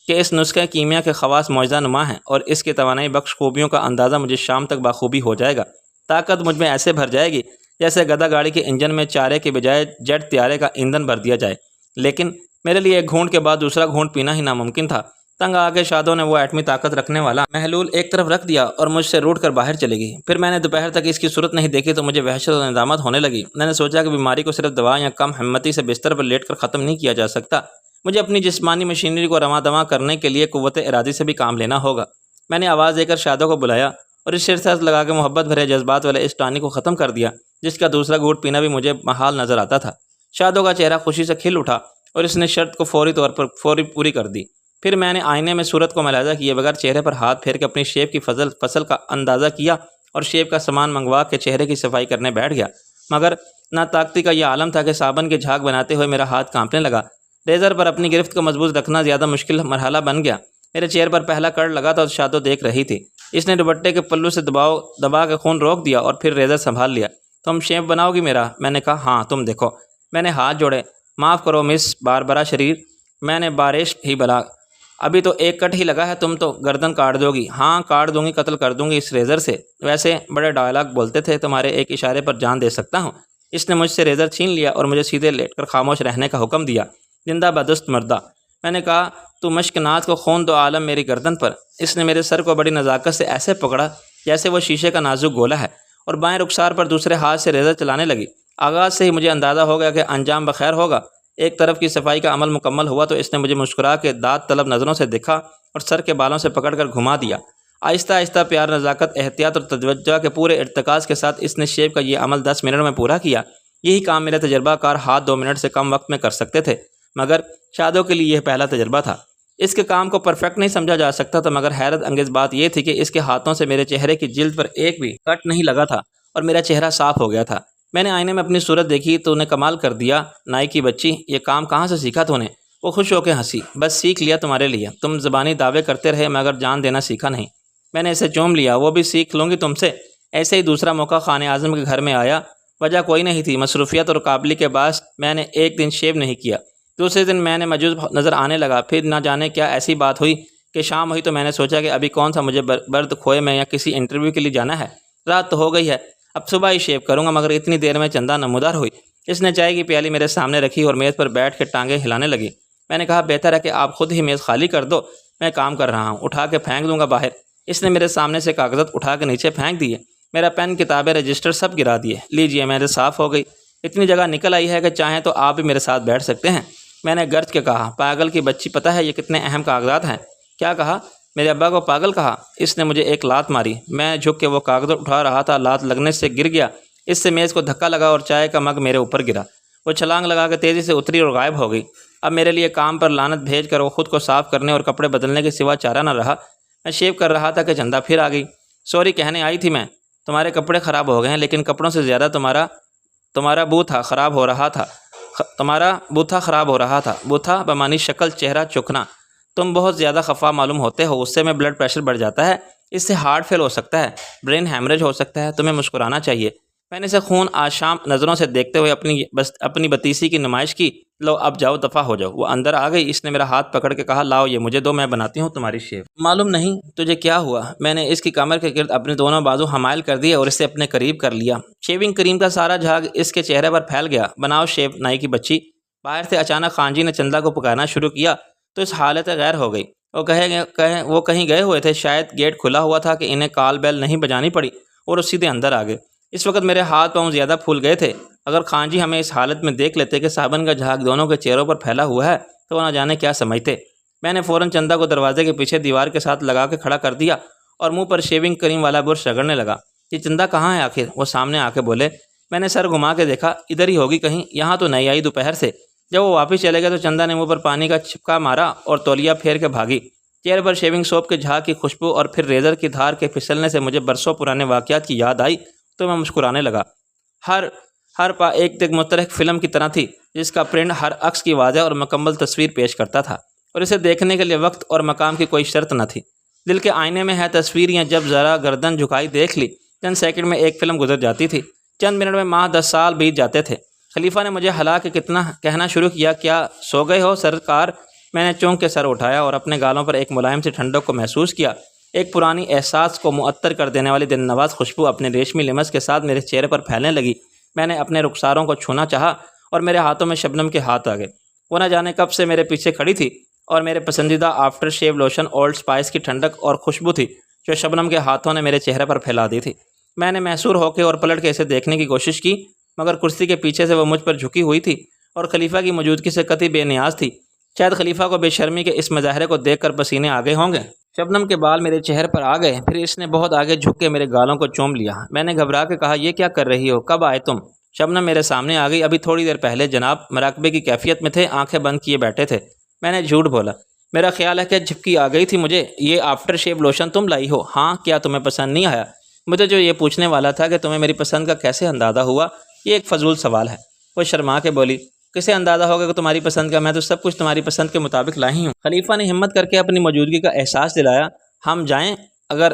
کہ اس نسخے کیمیا کے خواص معجزہ نما ہیں اور اس کے توانائی بخش خوبیوں کا اندازہ مجھے شام تک بخوبی ہو جائے گا۔ طاقت مجھ میں ایسے بھر جائے گی جیسے گدا گاڑی کے انجن میں چارے کے بجائے جیٹ طیارے کا ایندھن بھر دیا جائے، لیکن میرے لیے ایک گھونٹ کے بعد دوسرا گھونٹ پینا ہی ناممکن تھا۔ تنگ آ کے شادو نے وہ ایٹمی طاقت رکھنے والا محلول ایک طرف رکھ دیا اور مجھ سے روٹ کر باہر چلی گئی۔ پھر میں نے دوپہر تک اس کی صورت نہیں دیکھی تو مجھے وحشت اور ندامت ہونے لگی۔ میں نے سوچا کہ بیماری کو صرف دوا یا کم ہمتی سے بستر پر لیٹ کر ختم نہیں کیا جا سکتا، مجھے اپنی جسمانی مشینری کو رواں دواں کرنے کے لیے قوت ارادی سے بھی کام لینا ہوگا۔ میں نے آواز دے کر شادو کو بلایا اور اس شرط لگا کے محبت بھرے جذبات والے اس ٹانی کو ختم کر دیا جس کا دوسرا گھونٹ پینا بھی مجھے محال نظر آتا تھا۔ شادو کا چہرہ خوشی سے کھل اٹھا اور اس نے شرط کو فوری طور پر پوری کر دی۔ پھر میں نے آئینے میں صورت کو ملاحظہ کیے بغیر چہرے پر ہاتھ پھیر کے اپنی شیپ کی فصل کا اندازہ کیا اور شیپ کا سامان منگوا کے چہرے کی صفائی کرنے بیٹھ گیا، مگر ناطاقتی کا یہ عالم تھا کہ صابن کے جھاگ بناتے ہوئے میرا ہاتھ کانپنے لگا۔ ریزر پر اپنی گرفت کو مضبوط رکھنا زیادہ مشکل مرحلہ بن گیا۔ میرے چہرے پر پہلا کڑ لگا تھا اور شادو دیکھ رہی تھی۔ اس نے دوپٹے کے پلو سے دبا کے خون روک دیا اور پھر ریزر سنبھال لیا۔ تم شیپ بناؤ گی میرا؟ میں نے کہا ہاں تم دیکھو۔ میں نے ہاتھ جوڑے۔ معاف کرو مس باربرا شریر، میں نے بارش ہی بلا، ابھی تو ایک کٹ ہی لگا ہے، تم تو گردن کاٹ دو گی۔ ہاں کاٹ دوں گی، قتل کر دوں گی اس ریزر سے۔ ویسے بڑے ڈائلاگ بولتے تھے، تمہارے ایک اشارے پر جان دے سکتا ہوں۔ اس نے مجھ سے ریزر چھین لیا اور مجھے سیدھے لیٹ کر خاموش رہنے کا حکم دیا۔ زندہ بدست مردہ، میں نے کہا، تو مشک ناز کو خون دو عالم میری گردن پر۔ اس نے میرے سر کو بڑی نزاکت سے ایسے پکڑا جیسے وہ شیشے کا نازک گولا ہے اور بائیں رخسار پر دوسرے ہاتھ سے ریزر چلانے لگی۔ آغاز سے ہی مجھے اندازہ ہو گیا کہ انجام بخیر ہوگا۔ ایک طرف کی صفائی کا عمل مکمل ہوا تو اس نے مجھے مسکرا کے داد طلب نظروں سے دیکھا اور سر کے بالوں سے پکڑ کر گھما دیا۔ آہستہ آہستہ پیار، نزاکت، احتیاط اور توجہ کے پورے ارتکاز کے ساتھ اس نے شیپ کا یہ عمل 10 منٹ میں پورا کیا۔ یہی کام میرے تجربہ کار ہاتھ 2 منٹ سے کم وقت میں کر سکتے تھے، مگر شادو کے لیے یہ پہلا تجربہ تھا۔ اس کے کام کو پرفیکٹ نہیں سمجھا جا سکتا تھا، مگر حیرت انگیز بات یہ تھی کہ اس کے ہاتھوں سے میرے چہرے کی جلد پر ایک بھی کٹ نہیں لگا تھا اور میرا چہرہ صاف ہو گیا تھا۔ میں نے آئینے میں اپنی صورت دیکھی تو نے کمال کر دیا، نائی کی بچی، یہ کام کہاں سے سیکھا تو نے؟ وہ خوش ہو کے ہنسی۔ بس سیکھ لیا تمہارے لیے، تم زبانی دعوے کرتے رہے مگر جان دینا سیکھا نہیں۔ میں نے اسے چوم لیا، وہ بھی سیکھ لوں گی تم سے۔ ایسے ہی دوسرا موقع خان اعظم کے گھر میں آیا، وجہ کوئی نہیں تھی، مصروفیت اور قابلی کے باعث میں نے ایک دن شیو نہیں کیا۔ دوسرے دن میں نے مجوز نظر آنے لگا، پھر نہ جانے کیا ایسی بات ہوئی کہ شام ہوئی تو میں نے سوچا کہ ابھی کون سا مجھے برد کھوئے میں یا کسی انٹرویو کے لیے جانا ہے، رات تو ہو گئی ہے، اب صبح ہی شیو کروں گا، مگر اتنی دیر میں چندہ نمودار ہوئی۔ اس نے چائے کی پیالی میرے سامنے رکھی اور میز پر بیٹھ کے ٹانگیں ہلانے لگی۔ میں نے کہا بہتر ہے کہ آپ خود ہی میز خالی کر دو، میں کام کر رہا ہوں، اٹھا کے پھینک دوں گا باہر۔ اس نے میرے سامنے سے کاغذات اٹھا کے نیچے پھینک دیے، میرا پین، کتابیں، رجسٹر سب گرا دیے۔ لیجئے، میرے صاف ہو گئی، اتنی جگہ نکل آئی ہے کہ چاہیں تو آپ بھی میرے ساتھ بیٹھ سکتے ہیں۔ میں نے گرج کے کہا، پاگل کی بچی، پتہ ہے یہ کتنے اہم کاغذات ہیں؟ کیا کہا؟ میرے ابا کو پاگل کہا؟ اس نے مجھے ایک لات ماری۔ میں جھک کے وہ کاغذات اٹھا رہا تھا، لات لگنے سے گر گیا، اس سے میز کو دھکا لگا اور چائے کا مگ میرے اوپر گرا۔ وہ چھلانگ لگا کے تیزی سے اتری اور غائب ہو گئی۔ اب میرے لیے کام پر لعنت بھیج کر وہ خود کو صاف کرنے اور کپڑے بدلنے کے سوا چارہ نہ رہا۔ میں شیو کر رہا تھا کہ چندہ پھر آ گئی۔ سوری کہنے آئی تھی میں، تمہارے کپڑے خراب ہو گئے ہیں، لیکن کپڑوں سے زیادہ تمہارا بوتھا خراب ہو رہا تھا۔ بوتھا بمانی شکل، چہرہ چکنا۔ تم بہت زیادہ خفا معلوم ہوتے ہو، اس سے میں بلڈ پریشر بڑھ جاتا ہے، اس سے ہارٹ فیل ہو سکتا ہے، برین ہیمریج ہو سکتا ہے، تمہیں مسکرانا چاہیے۔ میں نے اسے خون آشام نظروں سے دیکھتے ہوئے اپنی بتیسی کی نمائش کی۔ لو اب جاؤ، دفع ہو جاؤ۔ وہ اندر آ گئی۔ اس نے میرا ہاتھ پکڑ کے کہا، لاؤ یہ مجھے دو، میں بناتی ہوں تمہاری شیو۔ معلوم نہیں تجھے کیا ہوا، میں نے اس کی کمر کے گرد اپنے دونوں بازو حمائل کر دیے اور اسے اپنے قریب کر لیا۔ شیونگ کریم کا سارا جھاگ اس کے چہرے پر پھیل گیا۔ بناؤ شیو، نائی کی بچی۔ باہر سے اچانک خان جی نے چندہ کو پکارنا شروع کیا تو اس حالت غیر ہو گئی۔ وہ کہیں گئے ہوئے تھے، شاید گیٹ کھلا ہوا تھا کہ انہیں کال بیل نہیں بجانی پڑی اور وہ سیدھے اندر آ گئے۔ اس وقت میرے ہاتھ پاؤں زیادہ پھول گئے تھے۔ اگر خان جی ہمیں اس حالت میں دیکھ لیتے کہ صابن کا جھاگ دونوں کے چہروں پر پھیلا ہوا ہے تو وہ نہ جانے کیا سمجھتے۔ میں نے فوراً چندہ کو دروازے کے پیچھے دیوار کے ساتھ لگا کے کھڑا کر دیا اور منہ پر شیونگ کریم والا برش رگڑنے لگا۔ یہ چندہ کہاں ہے آخر؟ وہ سامنے آ کے بولے۔ میں نے سر گھما کے دیکھا، ادھر ہی ہوگی کہیں، یہاں تو نہیں آئی دوپہر سے۔ جب وہ واپس چلے گئے تو چندہ نے منہ پر پانی کا چھپکا مارا اور تولیہ پھیر کے بھاگی۔ چہرے پر شیونگ سوپ کے جھاگ کی خوشبو اور پھر ریزر کی دھار کے پھسلنے سے مجھے برسوں پرانے واقعات کی یاد آئی تو میں مسکرانے لگا۔ ہر پا ایک متحرک فلم کی طرح تھی جس کا پرنٹ ہر عکس کی واضح اور مکمل تصویر پیش کرتا تھا اور اسے دیکھنے کے لیے وقت اور مقام کی کوئی شرط نہ تھی۔ دل کے آئینے میں ہے تصویر، یا جب ذرا گردن جھکائی دیکھ لی، چند سیکنڈ میں ایک فلم گزر جاتی تھی، چند منٹ میں ماہ 10 سال بیت جاتے تھے۔ خلیفہ نے مجھے ہلا کے کتنا کہنا شروع کیا، کیا سو گئے ہو سرکار؟ میں نے چونک کے سر اٹھایا اور اپنے گالوں پر ایک ملائم سی ٹھنڈک کو محسوس کیا۔ ایک پرانی احساس کو معطر کر دینے والی دل نواز خوشبو اپنے ریشمی لمس کے ساتھ میرے چہرے پر پھیلنے لگی۔ میں نے اپنے رخساروں کو چھونا چاہا اور میرے ہاتھوں میں شبنم کے ہاتھ آ گئے۔ وہ نہ جانے کب سے میرے پیچھے کھڑی تھی اور میرے پسندیدہ after shave lotion old spice کی ٹھنڈک اور خوشبو تھی جو شبنم کے ہاتھوں نے میرے چہرے پر پھیلا دی تھی۔ میں نے محصور ہو کے اور پلٹ کے اسے دیکھنے کی کوشش کی، مگر کرسی کے پیچھے سے وہ مجھ پر جھکی ہوئی تھی اور خلیفہ کی موجودگی سے قطعی بے نیاز تھی۔ شاید خلیفہ کو بے شرمی کے اس مظاہرے کو دیکھ کر پسینے آ گئے ہوں گے۔ شبنم کے بال میرے چہرے پر آ گئے، پھر اس نے بہت آگے جھک کے میرے گالوں کو چوم لیا۔ میں نے گھبرا کے کہا، یہ کیا کر رہی ہو؟ کب آئے تم؟ شبنم میرے سامنے آ گئی۔ ابھی تھوڑی دیر پہلے جناب مراقبے کی کیفیت میں تھے، آنکھیں بند کیے بیٹھے تھے۔ میں نے جھوٹ بولا، میرا خیال ہے کہ جھپکی آ گئی تھی مجھے۔ یہ آفٹر شیو لوشن تم لائی ہو؟ ہاں، کیا تمہیں پسند نہیں آیا؟ مجھے جو یہ پوچھنے والا تھا کہ تمہیں میری پسند کا کیسے اندازہ ہوا، یہ ایک فضول سوال ہے۔ وہ شرما کے بولی، کسے اندازہ ہوگا کہ تمہاری پسند کا؟ میں تو سب کچھ تمہاری پسند کے مطابق لائی ہوں۔ خلیفہ نے ہمت کر کے اپنی موجودگی کا احساس دلایا۔ ہم جائیں اگر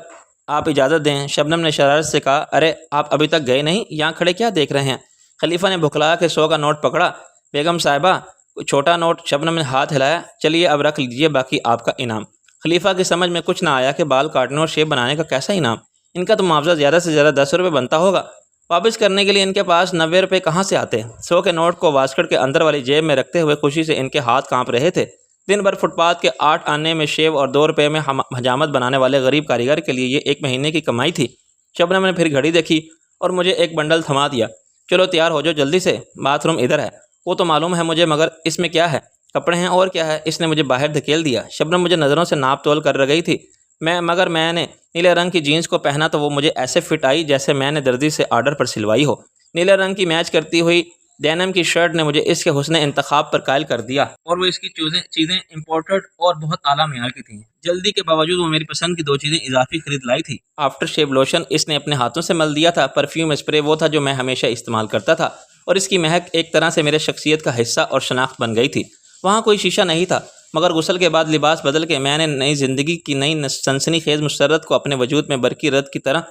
آپ اجازت دیں؟ شبنم نے شرارت سے کہا۔ ارے آپ ابھی تک گئے نہیں، یہاں کھڑے کیا دیکھ رہے ہیں؟ خلیفہ نے بھکلا کے 100 کا نوٹ پکڑا۔ بیگم صاحبہ، کوئی چھوٹا نوٹ؟ شبنم نے ہاتھ ہلایا۔ چلیے اب رکھ لیجیے، باقی آپ کا انعام۔ خلیفہ کی سمجھ میں کچھ نہ آیا کہ بال کاٹنے اور شیپ بنانے کا کیسا انعام؟ ان کا تو معاوضہ زیادہ سے زیادہ 10 روپے بنتا ہوگا۔ واپس کرنے کے لیے ان کے پاس 90 روپے کہاں سے آتے؟ 100 کے نوٹ کو واسکٹ کے اندر والی جیب میں رکھتے ہوئے خوشی سے ان کے ہاتھ کانپ رہے تھے۔ دن بھر فٹ پاتھ کے 8 آنے میں شیو اور 2 روپے میں حجامت بنانے والے غریب کاریگر کے لیے یہ 1 مہینے کی کمائی تھی۔ شبنم نے پھر گھڑی دیکھی اور مجھے ایک بنڈل تھما دیا۔ چلو تیار ہو جاؤ جلدی سے، باتھ روم ادھر ہے۔ وہ تو معلوم ہے مجھے، مگر اس میں کیا ہے؟ کپڑے ہیں اور کیا ہے؟ اس نے مجھے باہر دھکیل دیا۔ شبنم مجھے نظروں سے ناپ تول کر گئی تھی، مگر میں نے نیلے رنگ کی جینس کو پہنا تو وہ مجھے ایسے فٹ آئی جیسے میں نے دردی سے آرڈر پر سلوائی ہو۔ نیلے رنگ کی میچ کرتی ہوئی ڈینم کی شرٹ نے مجھے اس کے حسن انتخاب پر قائل کر دیا، اور وہ اس کی چیزیں امپورٹڈ اور بہت اعلیٰ معیار کی تھیں۔ جلدی کے باوجود وہ میری پسند کی 2 چیزیں اضافی خرید لائی تھی۔ آفٹر شیو لوشن اس نے اپنے ہاتھوں سے مل دیا تھا۔ پرفیوم اسپرے وہ تھا جو میں ہمیشہ استعمال کرتا تھا، اور اس کی مہک ایک طرح سے میرے شخصیت کا حصہ اور شناخت بن گئی تھی۔ وہاں کوئی شیشہ نہیں تھا، مگر غسل کے بعد لباس بدل کے میں نے نئی زندگی کی نئی سنسنی خیز مسرت کو اپنے وجود میں برقی رد کی طرح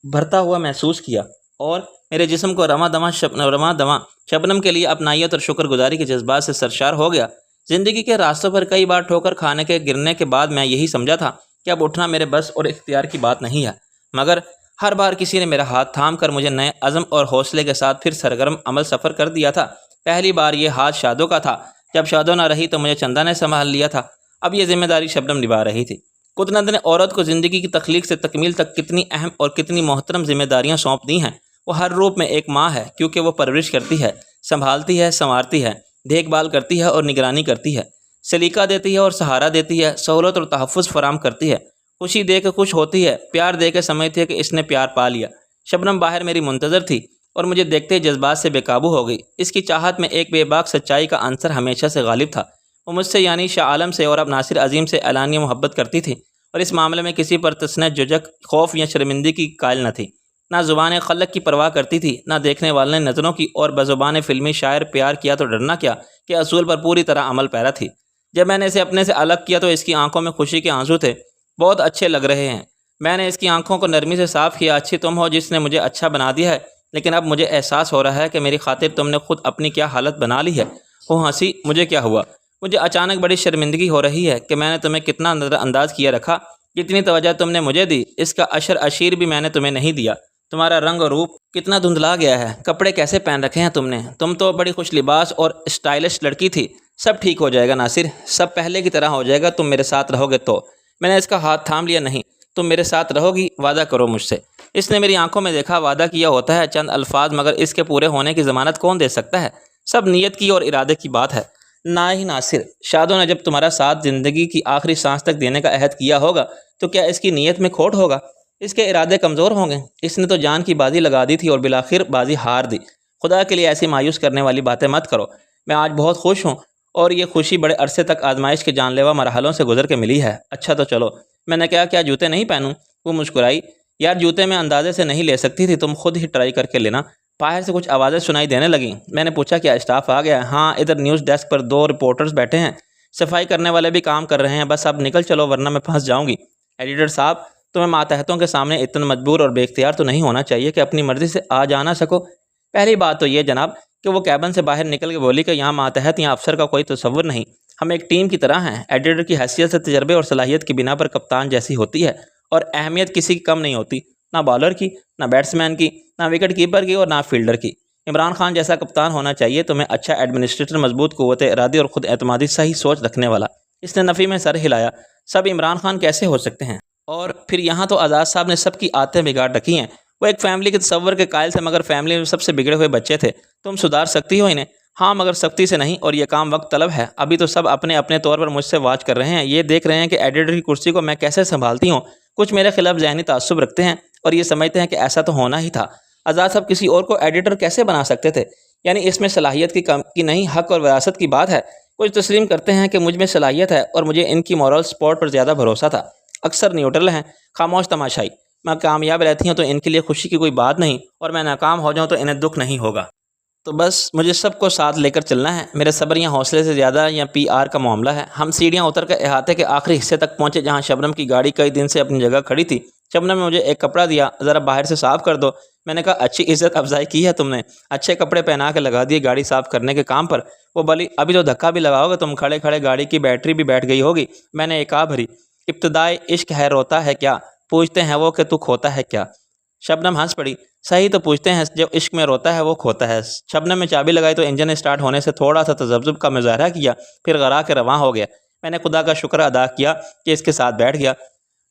بھرتا ہوا محسوس کیا، اور میرے جسم کو رواں دواں شبنم کے لیے اپنائیت اور شکر گزاری کے جذبات سے سرشار ہو گیا۔ زندگی کے راستوں پر کئی بار ٹھوکر کھانے کے گرنے کے بعد میں یہی سمجھا تھا کہ اب اٹھنا میرے بس اور اختیار کی بات نہیں ہے، مگر ہر بار کسی نے میرا ہاتھ تھام کر مجھے نئے عزم اور حوصلے کے ساتھ پھر سرگرم عمل سفر کر دیا تھا۔ پہلی بار یہ ہاتھ شادو کا تھا، جب شادو نہ رہی تو مجھے چندہ نے سنبھال لیا تھا۔ اب یہ ذمہ داری شبنم نبھا رہی تھی۔ قدرت نے عورت کو زندگی کی تخلیق سے تکمیل تک کتنی اہم اور کتنی محترم ذمہ داریاں سونپ دی ہیں۔ وہ ہر روپ میں ایک ماں ہے، کیونکہ وہ پرورش کرتی ہے، سنبھالتی ہے، سنوارتی ہے، دیکھ بھال کرتی ہے اور نگرانی کرتی ہے، سلیقہ دیتی ہے اور سہارا دیتی ہے، سہولت اور تحفظ فراہم کرتی ہے، خوشی دے کے خوش ہوتی ہے، پیار دے کے سمجھتی ہے کہ اس نے پیار پا لیا۔ شبنم باہر میری منتظر تھی اور مجھے دیکھتے ہی جذبات سے بے قابو ہو گئی۔ اس کی چاہت میں ایک بے باک سچائی کا عنصر ہمیشہ سے غالب تھا۔ وہ مجھ سے یعنی شاہ عالم سے اور اب ناصر عظیم سے اعلانیہ محبت کرتی تھی، اور اس معاملے میں کسی پر تسنہ ججک، خوف یا شرمندگی کی قائل نہ تھی۔ نہ زبان خلق کی پرواہ کرتی تھی، نہ دیکھنے والے نظروں کی، اور بزبان فلمی شاعر پیار کیا تو ڈرنا کیا کہ اصول پر پوری طرح عمل پیرا تھی۔ جب میں نے اسے اپنے سے الگ کیا تو اس کی آنکھوں میں خوشی کے آنسو تھے۔ بہت اچھے لگ رہے ہیں۔ میں نے اس کی آنکھوں کو نرمی سے صاف کیا۔ اچھی تم ہو جس نے مجھے اچھا بنا دیا ہے، لیکن اب مجھے احساس ہو رہا ہے کہ میری خاطر تم نے خود اپنی کیا حالت بنا لی ہے۔ وہ ہنسی۔ مجھے کیا ہوا؟ مجھے اچانک بڑی شرمندگی ہو رہی ہے کہ میں نے تمہیں کتنا نظر انداز کیا رکھا۔ جتنی توجہ تم نے مجھے دی، اس کا عشر اشیر بھی میں نے تمہیں نہیں دیا۔ تمہارا رنگ اور روپ کتنا دھندلا گیا ہے۔ کپڑے کیسے پہن رکھے ہیں تم نے؟ تم تو بڑی خوش لباس اور اسٹائلش لڑکی تھی۔ سب ٹھیک ہو جائے گا ناصر، سب پہلے کی طرح ہو جائے گا، تم میرے ساتھ رہو گے تو۔ میں نے اس کا ہاتھ تھام لیا۔ نہیں، تم میرے ساتھ رہو گی، وعدہ کرو مجھ سے۔ اس نے میری آنکھوں میں دیکھا۔ وعدہ کیا ہوتا ہے چند الفاظ، مگر اس کے پورے ہونے کی ضمانت کون دے سکتا ہے؟ سب نیت کی اور ارادے کی بات ہے۔ نہ ہی ناصر، شادو نے جب تمہارا ساتھ زندگی کی آخری سانس تک دینے کا عہد کیا ہوگا تو کیا اس کی نیت میں کھوٹ ہوگا؟ اس کے ارادے کمزور ہوں گے؟ اس نے تو جان کی بازی لگا دی تھی اور بالآخر بازی ہار دی۔ خدا کے لیے ایسی مایوس کرنے والی باتیں مت کرو۔ میں آج بہت خوش ہوں، اور یہ خوشی بڑے عرصے تک آزمائش کے جان لیوا مرحلوں سے گزر کے ملی ہے۔ اچھا تو چلو۔ میں نے کہا، کیا جوتے نہیں پہنوں؟ وہ مسکرائی۔ یار جوتے میں اندازے سے نہیں لے سکتی تھی، تم خود ہی ٹرائی کر کے لینا۔ باہر سے کچھ آوازیں سنائی دینے لگیں۔ میں نے پوچھا، کیا اسٹاف آ گیا ہے؟ ہاں، ادھر نیوز ڈیسک پر 2 رپورٹرز بیٹھے ہیں، صفائی کرنے والے بھی کام کر رہے ہیں، بس اب نکل چلو ورنہ میں پھنس جاؤں گی۔ ایڈیٹر صاحب، تمہیں ماتحتوں کے سامنے اتنا مجبور اور بے اختیار تو نہیں ہونا چاہیے کہ اپنی مرضی سے آ جا نہ سکو۔ پہلی بات تو یہ جناب کہ وہ کیبن سے باہر نکل کے بولی کہ یہاں ماتحت یا افسر کا کوئی تصور نہیں، ہم ایک ٹیم کی طرح ہیں۔ ایڈیٹر کی حیثیت سے تجربے اور صلاحیت کی بنا پر کپتان جیسی ہوتی ہے، اور اہمیت کسی کی کم نہیں ہوتی، نہ بالر کی، نہ بیٹسمین کی، نہ وکٹ کیپر کی، اور نہ فیلڈر کی۔ عمران خان جیسا کپتان ہونا چاہیے تمہیں، اچھا ایڈمنسٹریٹر، مضبوط قوت ارادی اور خود اعتمادی، صحیح سوچ رکھنے والا۔ اس نے نفی میں سر ہلایا۔ سب عمران خان کیسے ہو سکتے ہیں؟ اور پھر یہاں تو آزاد صاحب نے سب کی عادتیں بگاڑ رکھی ہیں۔ وہ ایک فیملی کے تصور کے قائل تھے، مگر فیملی میں سب سے بگڑے ہوئے بچے تھے۔ تم سدھار سکتی ہو انہیں؟ ہاں، مگر سختی سے نہیں، اور یہ کام وقت طلب ہے۔ ابھی تو سب اپنے اپنے طور پر مجھ سے واچ کر رہے ہیں، یہ دیکھ رہے ہیں کہ ایڈیٹر کی کرسی کو میں کیسے سنبھالتی ہوں۔ کچھ میرے خلاف ذہنی تعصب رکھتے ہیں اور یہ سمجھتے ہیں کہ ایسا تو ہونا ہی تھا۔ آزاد صاحب کسی اور کو ایڈیٹر کیسے بنا سکتے تھے؟ یعنی اس میں صلاحیت کی نہیں، حق اور وراثت کی بات ہے۔ کچھ تسلیم کرتے ہیں کہ مجھ میں صلاحیت ہے اور مجھے ان کی مورل سپورٹ پر زیادہ بھروسہ تھا۔ اکثر نیوٹرل ہیں، خاموش تماشائی۔ میں کامیاب رہتی ہوں تو ان کے لیے خوشی کی کوئی بات نہیں، اور میں ناکام ہو جاؤں تو انہیں دکھ نہیں ہوگا۔ تو بس مجھے سب کو ساتھ لے کر چلنا ہے۔ میرے صبر یا حوصلے سے زیادہ یا پی آر کا معاملہ ہے۔ ہم سیڑھیاں اتر کر احاطے کے آخری حصے تک پہنچے جہاں شبنم کی گاڑی کئی دن سے اپنی جگہ کھڑی تھی۔ شبنم نے مجھے ایک کپڑا دیا، ذرا باہر سے صاف کر دو۔ میں نے کہا اچھی عزت افزائی کی ہے تم نے، اچھے کپڑے پہنا کے لگا دیے گاڑی صاف کرنے کے کام پر۔ وہ بلی ابھی تو دھکا بھی لگاؤ گے تم، کھڑے کھڑے گاڑی کی بیٹری بھی بیٹھ گئی ہوگی۔ میں نے ایک آ بھری، ابتدائی عشق ہے روتا ہے کیا، پوچھتے ہیں وہ کہ تو کھوتا ہے کیا۔ شبنم ہنس پڑی، صحیح تو پوچھتے ہیں، جو عشق میں روتا ہے وہ کھوتا ہے۔ شبنم میں چابی لگائی تو انجن اسٹارٹ ہونے سے تھوڑا سا تذبذب کا مظاہرہ کیا، پھر غرا کے رواں ہو گیا۔ میں نے خدا کا شکر ادا کیا کہ اس کے ساتھ بیٹھ گیا۔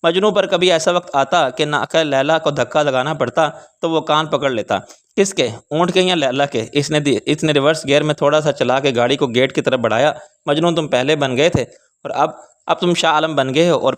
مجنوں پر کبھی ایسا وقت آتا کہ ناقہ لیلا کو دھکا لگانا پڑتا تو وہ کان پکڑ لیتا۔ کس کے، اونٹ کے یا لیلا کے؟ اس نے ریورس گیئر میں تھوڑا سا چلا کے گاڑی کو گیٹ کی طرف بڑھایا۔ مجنوں تم پہلے بن گئے تھے اور اب تم شاہ عالم بن گئے ہو، اور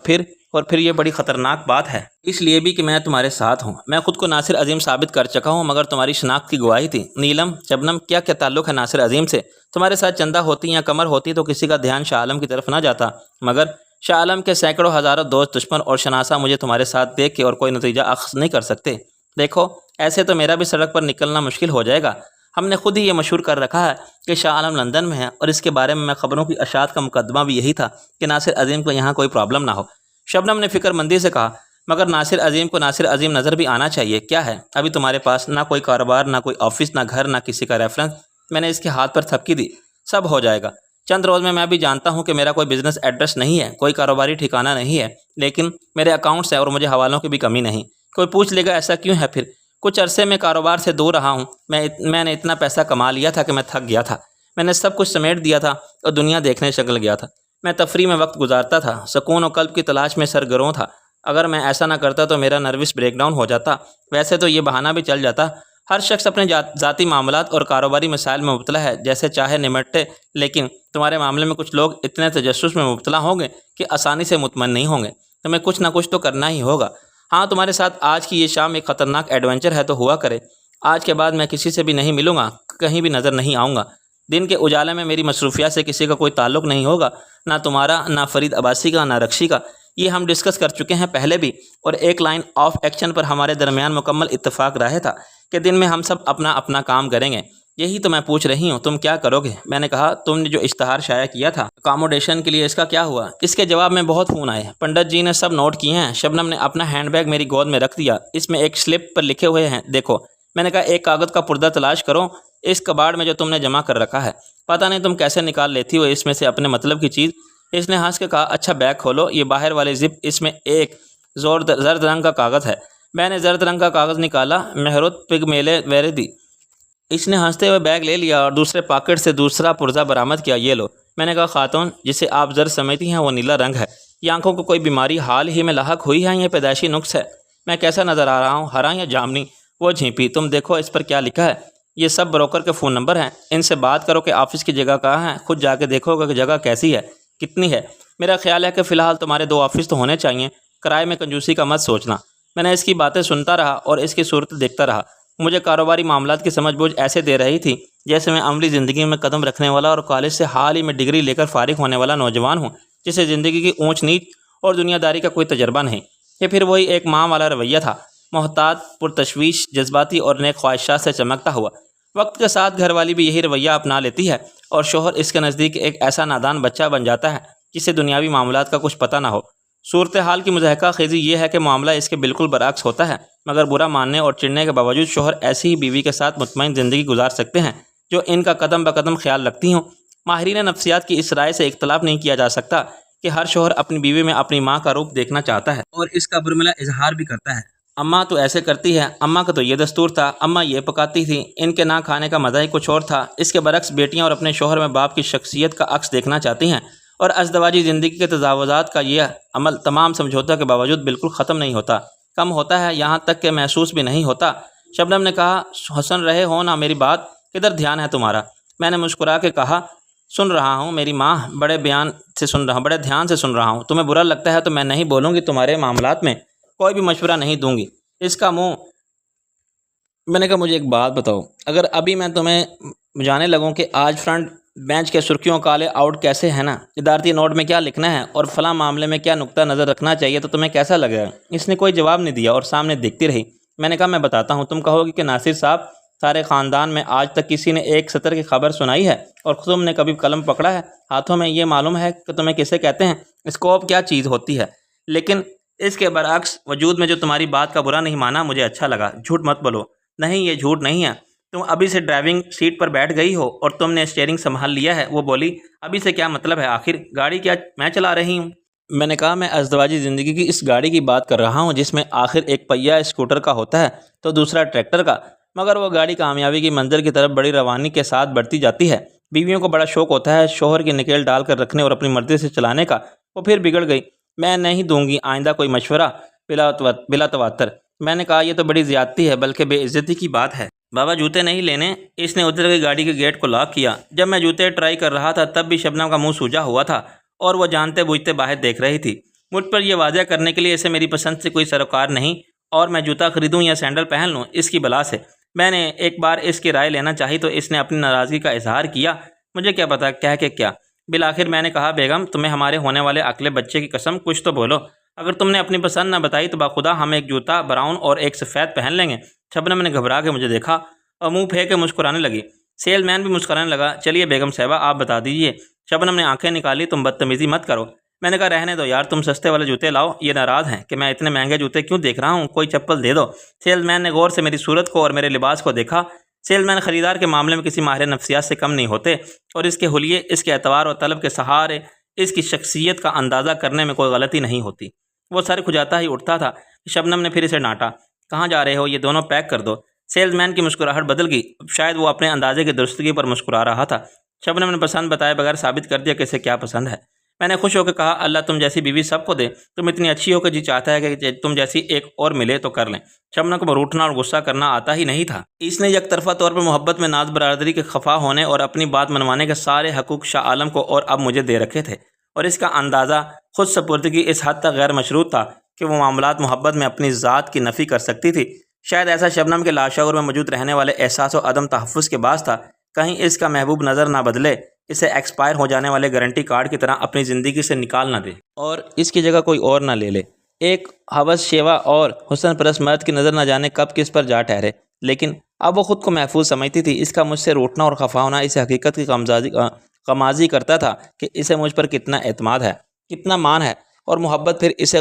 پھر یہ بڑی خطرناک بات ہے، اس لیے بھی کہ میں تمہارے ساتھ ہوں۔ میں خود کو ناصر عظیم ثابت کر چکا ہوں، مگر تمہاری شناخت کی گواہی تھی۔ نیلم، شبنم، کیا تعلق ہے ناصر عظیم سے؟ تمہارے ساتھ چندہ ہوتی یا کمر ہوتی تو کسی کا دھیان شاہ عالم کی طرف نہ جاتا، مگر شاہ عالم کے سینکڑوں ہزاروں دوست، دشمن اور شناسہ مجھے تمہارے ساتھ دیکھ کے اور کوئی نتیجہ اخذ نہیں کر سکتے۔ دیکھو، ایسے تو میرا بھی سڑک پر نکلنا مشکل ہو جائے گا۔ ہم نے خود ہی یہ مشہور کر رکھا ہے کہ شاہ عالم لندن میں ہے، اور اس کے بارے میں خبروں کی اشاعت کا مقدمہ بھی یہی تھا کہ ناصر عظیم کو یہاں کوئی پرابلم نہ ہو۔ شبنم نے فکر مندی سے کہا، مگر ناصر عظیم کو ناصر عظیم نظر بھی آنا چاہیے۔ کیا ہے ابھی تمہارے پاس؟ نہ کوئی کاروبار، نہ کوئی آفس، نہ گھر، نہ کسی کا ریفرنس۔ میں نے اس کے ہاتھ پر تھپکی دی، سب ہو جائے گا چند روز میں بھی جانتا ہوں کہ میرا کوئی بزنس ایڈریس نہیں ہے، کوئی کاروباری ٹھکانہ نہیں ہے، لیکن میرے اکاؤنٹس ہیں اور مجھے حوالوں کی بھی کمی نہیں۔ کوئی پوچھ لے گا ایسا کیوں ہے؟ پھر کچھ عرصے میں کاروبار سے دور رہا ہوں۔ میں نے اتنا پیسہ کما لیا تھا کہ میں تھک گیا تھا۔ میں نے سب کچھ سمیٹ دیا تھا اور دنیا دیکھنے شکل گیا تھا۔ میں تفریح میں وقت گزارتا تھا، سکون و قلب کی تلاش میں سرگروں تھا۔ اگر میں ایسا نہ کرتا تو میرا نروس بریک ڈاؤن ہو جاتا۔ ویسے تو یہ بہانہ بھی چل جاتا، ہر شخص اپنے ذاتی معاملات اور کاروباری مسائل میں مبتلا ہے، جیسے چاہے نمٹے، لیکن تمہارے معاملے میں کچھ لوگ اتنے تجسس میں مبتلا ہوں گے کہ آسانی سے مطمئن نہیں ہوں گے۔ تمہیں کچھ نہ کچھ تو کرنا ہی ہوگا۔ ہاں، تمہارے ساتھ آج کی یہ شام ایک خطرناک ایڈونچر ہے تو ہوا کرے۔ آج کے بعد میں کسی سے بھی نہیں ملوں گا، کہیں بھی نظر نہیں آؤں گا۔ دن کے اجالے میں میری مصروفیات سے کسی کا کوئی تعلق نہیں ہوگا، نہ تمہارا، نہ فرید عباسی کا، نہ رکشی کا۔ یہ ہم ڈسکس کر چکے ہیں پہلے بھی، اور ایک لائن آف ایکشن پر ہمارے درمیان مکمل اتفاق رہا تھا کہ دن میں ہم سب اپنا اپنا کام کریں گے۔ یہی تو میں پوچھ رہی ہوں، تم کیا کرو گے؟ میں نے کہا، تم نے جو اشتہار شائع کیا تھا اکاموڈیشن کے لیے، اس کا کیا ہوا؟ اس کے جواب میں بہت فون آئے، پنڈت جی نے سب نوٹ کیے ہیں۔ شبنم نے اپنا ہینڈ بیگ میری گود میں رکھ دیا، اس میں ایک سلپ پر لکھے ہوئے ہیں، دیکھو۔ میں نے کہا، ایک کاغذ کا پردہ تلاش کرو اس کباڑ میں جو تم نے جمع کر رکھا ہے، پتہ نہیں تم کیسے نکال لیتی ہو اس میں سے اپنے مطلب کی چیز۔ اس نے ہنس کے کہا، اچھا بیگ کھولو، یہ باہر والے زپ، اس میں ایک زرد رنگ کا کاغذ ہے۔ میں نے زرد رنگ کا کاغذ نکالا، مہرت پگ میلے ویردی۔ اس نے ہنستے ہوئے بیگ لے لیا اور دوسرے پاکٹ سے دوسرا پرزہ برآمد کیا، یہ لو۔ میں نے کہا، خاتون، جسے آپ زرد سمجھتی ہیں وہ نیلا رنگ ہے، یہ آنکھوں کو کوئی بیماری حال ہی میں لاحق ہوئی ہے، یہ پیدائشی نقص ہے؟ میں کیسا نظر آ رہا ہوں، ہرا یا جامنی؟ وہ جھینپی، تم دیکھو اس پر کیا لکھا ہے۔ یہ سب بروکر کے فون نمبر ہیں، ان سے بات کرو کہ آفس کی جگہ کہاں ہے، خود جا کے دیکھو گا کہ جگہ کیسی ہے، کتنی ہے۔ میرا خیال ہے کہ فی الحال تمہارے 2 آفس تو ہونے چاہیے، کرائے میں کنجوسی کا مت سوچنا۔ میں نے اس کی باتیں سنتا رہا اور اس کی صورت دیکھتا رہا۔ مجھے کاروباری معاملات کی سمجھ بوجھ ایسے دے رہی تھی جیسے میں عملی زندگی میں قدم رکھنے والا اور کالج سے حال ہی میں ڈگری لے کر فارغ ہونے والا نوجوان ہوں، جسے زندگی کی اونچ نیچ اور دنیا داری کا کوئی تجربہ نہیں۔ یہ پھر وہی ایک ماں والا رویہ تھا، محتاط، پرتشویش، جذباتی اور نیک خواہشات سے چمکتا ہوا۔ وقت کے ساتھ گھر والی بھی یہی رویہ اپنا لیتی ہے، اور شوہر اس کے نزدیک ایک ایسا نادان بچہ بن جاتا ہے جسے دنیاوی معاملات کا کچھ پتہ نہ ہو۔ صورتحال کی مضحکہ خیزی یہ ہے کہ معاملہ اس کے بالکل برعکس ہوتا ہے، مگر برا ماننے اور چڑھنے کے باوجود شوہر ایسی ہی بیوی کے ساتھ مطمئن زندگی گزار سکتے ہیں جو ان کا قدم بقدم خیال رکھتی ہوں۔ ماہرین نفسیات کی اس رائے سے اختلاف نہیں کیا جا سکتا کہ ہر شوہر اپنی بیوی میں اپنی ماں کا روپ دیکھنا چاہتا ہے اور اس کا برملا اظہار بھی کرتا ہے۔ اماں تو ایسے کرتی ہے، اماں کا تو یہ دستور تھا، اماں یہ پکاتی تھی، ان کے نہ کھانے کا مزہ ہی کچھ اور تھا۔ اس کے برعکس بیٹیاں اور اپنے شوہر میں باپ کی شخصیت کا عکس دیکھنا چاہتی ہیں، اور ازدواجی زندگی کے تجاوزات کا یہ عمل تمام سمجھوتوں کے باوجود بالکل ختم نہیں ہوتا، کم ہوتا ہے، یہاں تک کہ محسوس بھی نہیں ہوتا۔ شبنم نے کہا، حسن رہے ہو نا میری بات، کدھر دھیان ہے تمہارا؟ میں نے مسکرا کے کہا، سن رہا ہوں میری ماں، بڑے دھیان سے سن رہا ہوں۔ تمہیں برا لگتا ہے تو میں نہیں بولوں گی، تمہارے معاملات میں کوئی بھی مشورہ نہیں دوں گی۔ اس کا منہ میں نے کہا، مجھے ایک بات بتاؤ، اگر ابھی میں تمہیں جانے لگوں کہ آج فرنٹ بینچ کے سرخیوں کالے آؤٹ کیسے ہیں نا، ادارتی نوٹ میں کیا لکھنا ہے اور فلاں معاملے میں کیا نقطہ نظر رکھنا چاہیے، تو تمہیں کیسا لگے گا؟ اس نے کوئی جواب نہیں دیا اور سامنے دیکھتی رہی۔ میں نے کہا، میں بتاتا ہوں، تم کہو گی کہ ناصر صاحب، سارے خاندان میں آج تک کسی نے ایک سطر کی خبر سنائی ہے اور تم نے کبھی قلم پکڑا ہے ہاتھوں میں؟ یہ معلوم ہے کہ تمہیں کسے کہتے ہیں، اسکوپ کیا چیز ہوتی ہے؟ لیکن اس کے برعکس وجود میں جو تمہاری بات کا برا نہیں مانا، مجھے اچھا لگا۔ جھوٹ مت بولو۔ نہیں، یہ جھوٹ نہیں ہے، تم ابھی سے ڈرائیونگ سیٹ پر بیٹھ گئی ہو اور تم نے اسٹیئرنگ سنبھال لیا ہے۔ وہ بولی، ابھی سے کیا مطلب ہے؟ آخر گاڑی کیا میں چلا رہی ہوں؟ میں نے کہا، میں ازدواجی زندگی کی اس گاڑی کی بات کر رہا ہوں جس میں آخر ایک پہیہ اسکوٹر کا ہوتا ہے تو دوسرا ٹریکٹر کا، مگر وہ گاڑی کامیابی کی منزل کی طرف بڑی روانی کے ساتھ بڑھتی جاتی ہے۔ بیویوں کو بڑا شوق ہوتا ہے شوہر کی نکیل ڈال کر رکھنے اور اپنی مرضی سے چلانے کا۔ وہ پھر بگڑ گئی۔ میں نہیں دوں گی آئندہ کوئی مشورہ بلا تواتر۔ میں نے کہا، یہ تو بڑی زیادتی ہے، بلکہ بے عزتی کی بات ہے۔ بابا، جوتے نہیں لینے؟ اس نے ادھر کی گاڑی کے گیٹ کو لاک کیا۔ جب میں جوتے ٹرائی کر رہا تھا تب بھی شبنم کا منہ سوجا ہوا تھا اور وہ جانتے بوجھتے باہر دیکھ رہی تھی۔ مجھ پر یہ واضح کرنے کے لیے اسے میری پسند سے کوئی سروکار نہیں اور میں جوتا خریدوں یا سینڈل پہن لوں، اس کی بلا سے۔ میں نے ایک بار اس کی رائے لینا چاہی تو اس نے اپنی ناراضگی کا اظہار کیا۔ مجھے کیا پتا کہہ کے کیا۔ بالآخر میں نے کہا، بیگم، تمہیں ہمارے ہونے والے اکلے بچے کی قسم کچھ تو بولو۔ اگر تم نے اپنی پسند نہ بتائی تو باخدا ہم ایک جوتا براؤن اور ایک سفید پہن لیں گے۔ شبنم نے گھبرا کے مجھے دیکھا اور منہ پھیر کے مسکرانے لگی۔ سیل مین بھی مسکرانے لگا۔ چلیے بیگم صاحبہ، آپ بتا دیجئے۔ شبنم نے آنکھیں نکالی۔ تم بدتمیزی مت کرو۔ میں نے کہا، رہنے دو یار، تم سستے والے جوتے لاؤ۔ یہ ناراض ہیں کہ میں اتنے مہنگے جوتے کیوں دیکھ رہا ہوں، کوئی چپل دے دو۔ سیل مین نے غور سے میری صورت کو اور میرے لباس کو دیکھا۔ سیل مین خریدار کے معاملے میں کسی ماہر نفسیات سے کم نہیں ہوتے اور اس کے حلیے، اس کے اعتبار و طلب کے سہارے اس کی شخصیت کا اندازہ کرنے میں کوئی غلطی نہیں ہوتی۔ وہ سر کھجاتا ہی اٹھتا تھا کہ شبنم نے پھر اسے ڈانٹا۔ کہاں جا رہے ہو؟ یہ دونوں پیک کر دو۔ سیلز مین کی مسکراہٹ بدل گئی۔ شاید وہ اپنے اندازے کی درستگی پر مسکرا رہا تھا۔ شبنم نے پسند بتائے بغیر ثابت کر دیا کہ اسے کیا پسند ہے۔ میں نے خوش ہو کے کہا، اللہ تم جیسی بیوی سب کو دے۔ تم اتنی اچھی ہو کہ جی چاہتا ہے کہ تم جیسی ایک اور ملے تو کر لیں۔ شبنم کو روٹھنا اور غصہ کرنا آتا ہی نہیں تھا۔ اس نے یک طرفہ طور پر محبت میں ناز برادری کے خفا ہونے اور اپنی بات منوانے کے سارے حقوق شاہ عالم کو اور اب مجھے دے رکھے تھے، اور اس کا اندازہ خود سپردگی اس حد تک غیر مشروط تھا کہ وہ معاملات محبت میں اپنی ذات کی نفی کر سکتی تھی۔ شاید ایسا شبنم کے لاشعور میں موجود رہنے والے احساس و عدم تحفظ کے باعث تھا۔ کہیں اس کا محبوب نظر نہ بدلے، اسے ایکسپائر ہو جانے والے گارنٹی کارڈ کی طرح اپنی زندگی سے نکال نہ دے اور اس کی جگہ کوئی اور نہ لے لے۔ ایک ہوس شیوا اور حسن پرست مرد کی نظر نہ جانے کب کس پر جا ٹھہرے، لیکن اب وہ خود کو محفوظ سمجھتی تھی۔ اس کا مجھ سے روٹنا اور خفا ہونا اسے حقیقت کی غمازی کرتا تھا کہ اسے مجھ پر کتنا اعتماد ہے، کتنا مان ہے، اور محبت۔ پھر اس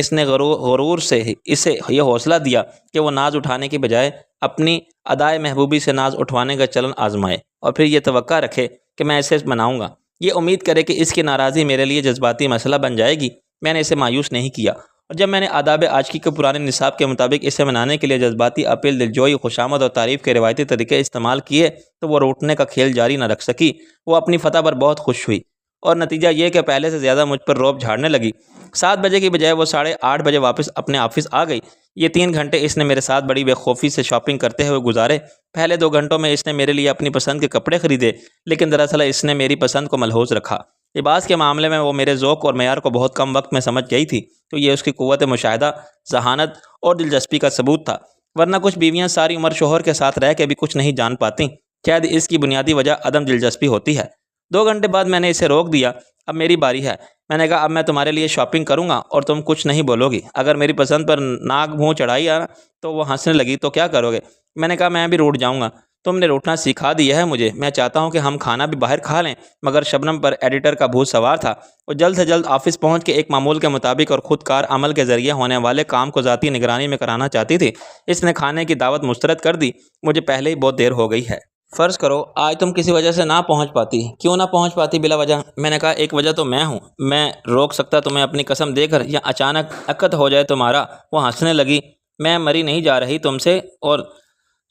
نے غرور سے اسے یہ حوصلہ دیا کہ وہ ناز اٹھانے کی بجائے اپنی ادائے محبوبی سے ناز اٹھوانے کا چلن آزمائے، اور پھر یہ توقع رکھے کہ میں اسے مناؤں گا، یہ امید کرے کہ اس کی ناراضی میرے لیے جذباتی مسئلہ بن جائے گی۔ میں نے اسے مایوس نہیں کیا، اور جب میں نے آداب عاشقی کے پرانے نصاب کے مطابق اسے منانے کے لیے جذباتی اپیل، دلجوئی، خوشامد اور تعریف کے روایتی طریقے استعمال کیے تو وہ روٹنے کا کھیل جاری نہ رکھ سکی۔ وہ اپنی فتح پر بہت خوش ہوئی، اور نتیجہ یہ کہ پہلے سے زیادہ مجھ پر روب جھاڑنے لگی۔ 7 بجے کی بجائے وہ 8:30 بجے واپس اپنے آفس آ گئی۔ یہ 3 گھنٹے اس نے میرے ساتھ بڑی بے خوفی سے شاپنگ کرتے ہوئے گزارے۔ پہلے 2 گھنٹوں میں اس نے میرے لیے اپنی پسند کے کپڑے خریدے، لیکن دراصل اس نے میری پسند کو ملحوظ رکھا۔ لباس کے معاملے میں وہ میرے ذوق اور معیار کو بہت کم وقت میں سمجھ گئی تھی، تو یہ اس کی قوت مشاہدہ، ذہانت اور دلچسپی کا ثبوت تھا، ورنہ کچھ بیویاں ساری عمر شوہر کے ساتھ رہ کے بھی کچھ نہیں جان پاتیں۔ شاید اس کی بنیادی وجہ عدم دلچسپی ہوتی ہے۔ 2 گھنٹے بعد میں نے اسے روک دیا۔ اب میری باری ہے۔ میں نے کہا، اب میں تمہارے لیے شاپنگ کروں گا اور تم کچھ نہیں بولو گی۔ اگر میری پسند پر ناک منہ چڑھائی تو وہ ہنسنے لگی تو کیا کرو گے؟ میں نے کہا، میں بھی روٹ جاؤں گا۔ تم نے روٹنا سکھا دیا ہے مجھے۔ میں چاہتا ہوں کہ ہم کھانا بھی باہر کھا لیں، مگر شبنم پر ایڈیٹر کا بھوت سوار تھا۔ وہ جلد سے جلد آفس پہنچ کے ایک معمول کے مطابق اور خود کار عمل کے ذریعے ہونے والے کام کو ذاتی نگرانی میں کرانا چاہتی تھی۔ اس نے کھانے کی دعوت مسترد کر دی۔ مجھے پہلے ہی بہت دیر ہو گئی ہے۔ فرض کرو آج تم کسی وجہ سے نہ پہنچ پاتی۔ کیوں نہ پہنچ پاتی بلا وجہ؟ میں نے کہا، ایک وجہ تو میں ہوں۔ میں روک سکتا تمہیں اپنی قسم دے کر، یا اچانک عقد ہو جائے تمہارا۔ وہ ہنسنے لگی۔ میں مری نہیں جا رہی تم سے، اور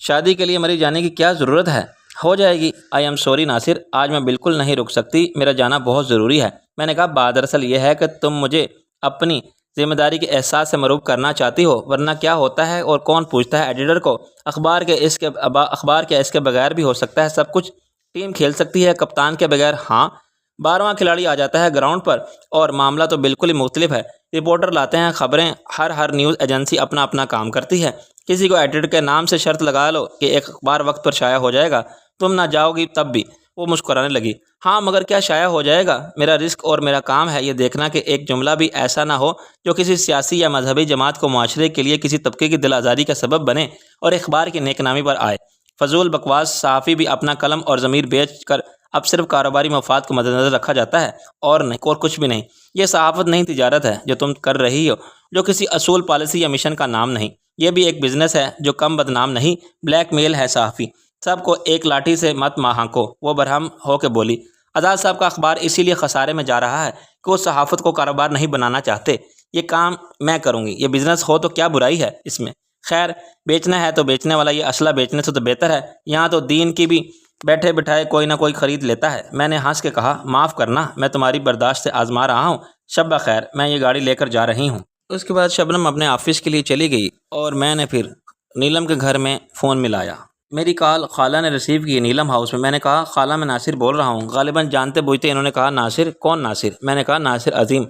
شادی کے لیے مری جانے کی کیا ضرورت ہے؟ ہو جائے گی۔ آئی ایم سوری ناصر، آج میں بالکل نہیں رک سکتی، میرا جانا بہت ضروری ہے۔ میں نے کہا بات دراصل یہ ہے کہ تم مجھے اپنی ذمہ داری کے احساس سے مروب کرنا چاہتی ہو، ورنہ کیا ہوتا ہے اور کون پوچھتا ہے ایڈیٹر کو؟ اخبار کے اس کے بغیر بھی ہو سکتا ہے سب کچھ۔ ٹیم کھیل سکتی ہے کپتان کے بغیر، ہاں۔ 12واں کھلاڑی آ جاتا ہے گراؤنڈ پر اور معاملہ تو بالکل ہی مختلف ہے۔ رپورٹر لاتے ہیں خبریں، ہر نیوز ایجنسی اپنا اپنا کام کرتی ہے۔ کسی کو ایڈیٹر کے نام سے شرط لگا لو کہ ایک اخبار وقت پر شائع ہو جائے گا، تم نہ جاؤ گی تب بھی۔ وہ مسکرانے لگی۔ ہاں مگر کیا شائع ہو جائے گا؟ میرا رزق اور میرا کام ہے یہ دیکھنا کہ ایک جملہ بھی ایسا نہ ہو جو کسی سیاسی یا مذہبی جماعت کو معاشرے کے لیے کسی طبقے کی دل آزاری کا سبب بنے اور اخبار کی نیک نامی پر آئے۔ فضول بکواس صحافی بھی اپنا قلم اور ضمیر بیچ کر اب صرف کاروباری مفاد کو مد نظر رکھا جاتا ہے اور کچھ بھی نہیں۔ یہ صحافت نہیں، تجارت ہے جو تم کر رہی ہو، جو کسی اصول، پالیسی یا مشن کا نام نہیں۔ یہ بھی ایک بزنس ہے جو کم بدنام نہیں۔ بلیک میل ہے صحافی۔ سب کو ایک لاٹھی سے مت مہانکو، وہ برہم ہو کے بولی۔ آزاد صاحب کا اخبار اسی لیے خسارے میں جا رہا ہے کہ وہ صحافت کو کاروبار نہیں بنانا چاہتے۔ یہ کام میں کروں گی، یہ بزنس ہو تو کیا برائی ہے اس میں؟ خیر، بیچنا ہے تو بیچنے والا یہ اسلحہ بیچنے سے تو بہتر ہے۔ یہاں تو دین کی بھی بیٹھے بٹھائے کوئی نہ کوئی خرید لیتا ہے۔ میں نے ہنس کے کہا معاف کرنا، میں تمہاری برداشت سے آزما رہا ہوں۔ شب بخیر، میں یہ گاڑی لے کر جا رہی ہوں۔ اس کے بعد شبنم اپنے آفس کے لیے چلی گئی اور میں نے پھر نیلم کے گھر میں فون ملایا۔ میری کال خالہ نے ریسیو کی نیلم ہاؤس میں۔ میں نے کہا خالہ میں ناصر بول رہا ہوں۔ غالباً جانتے بوجھتے انہوں نے کہا ناصر؟ کون ناصر؟ میں نے کہا ناصر عظیم۔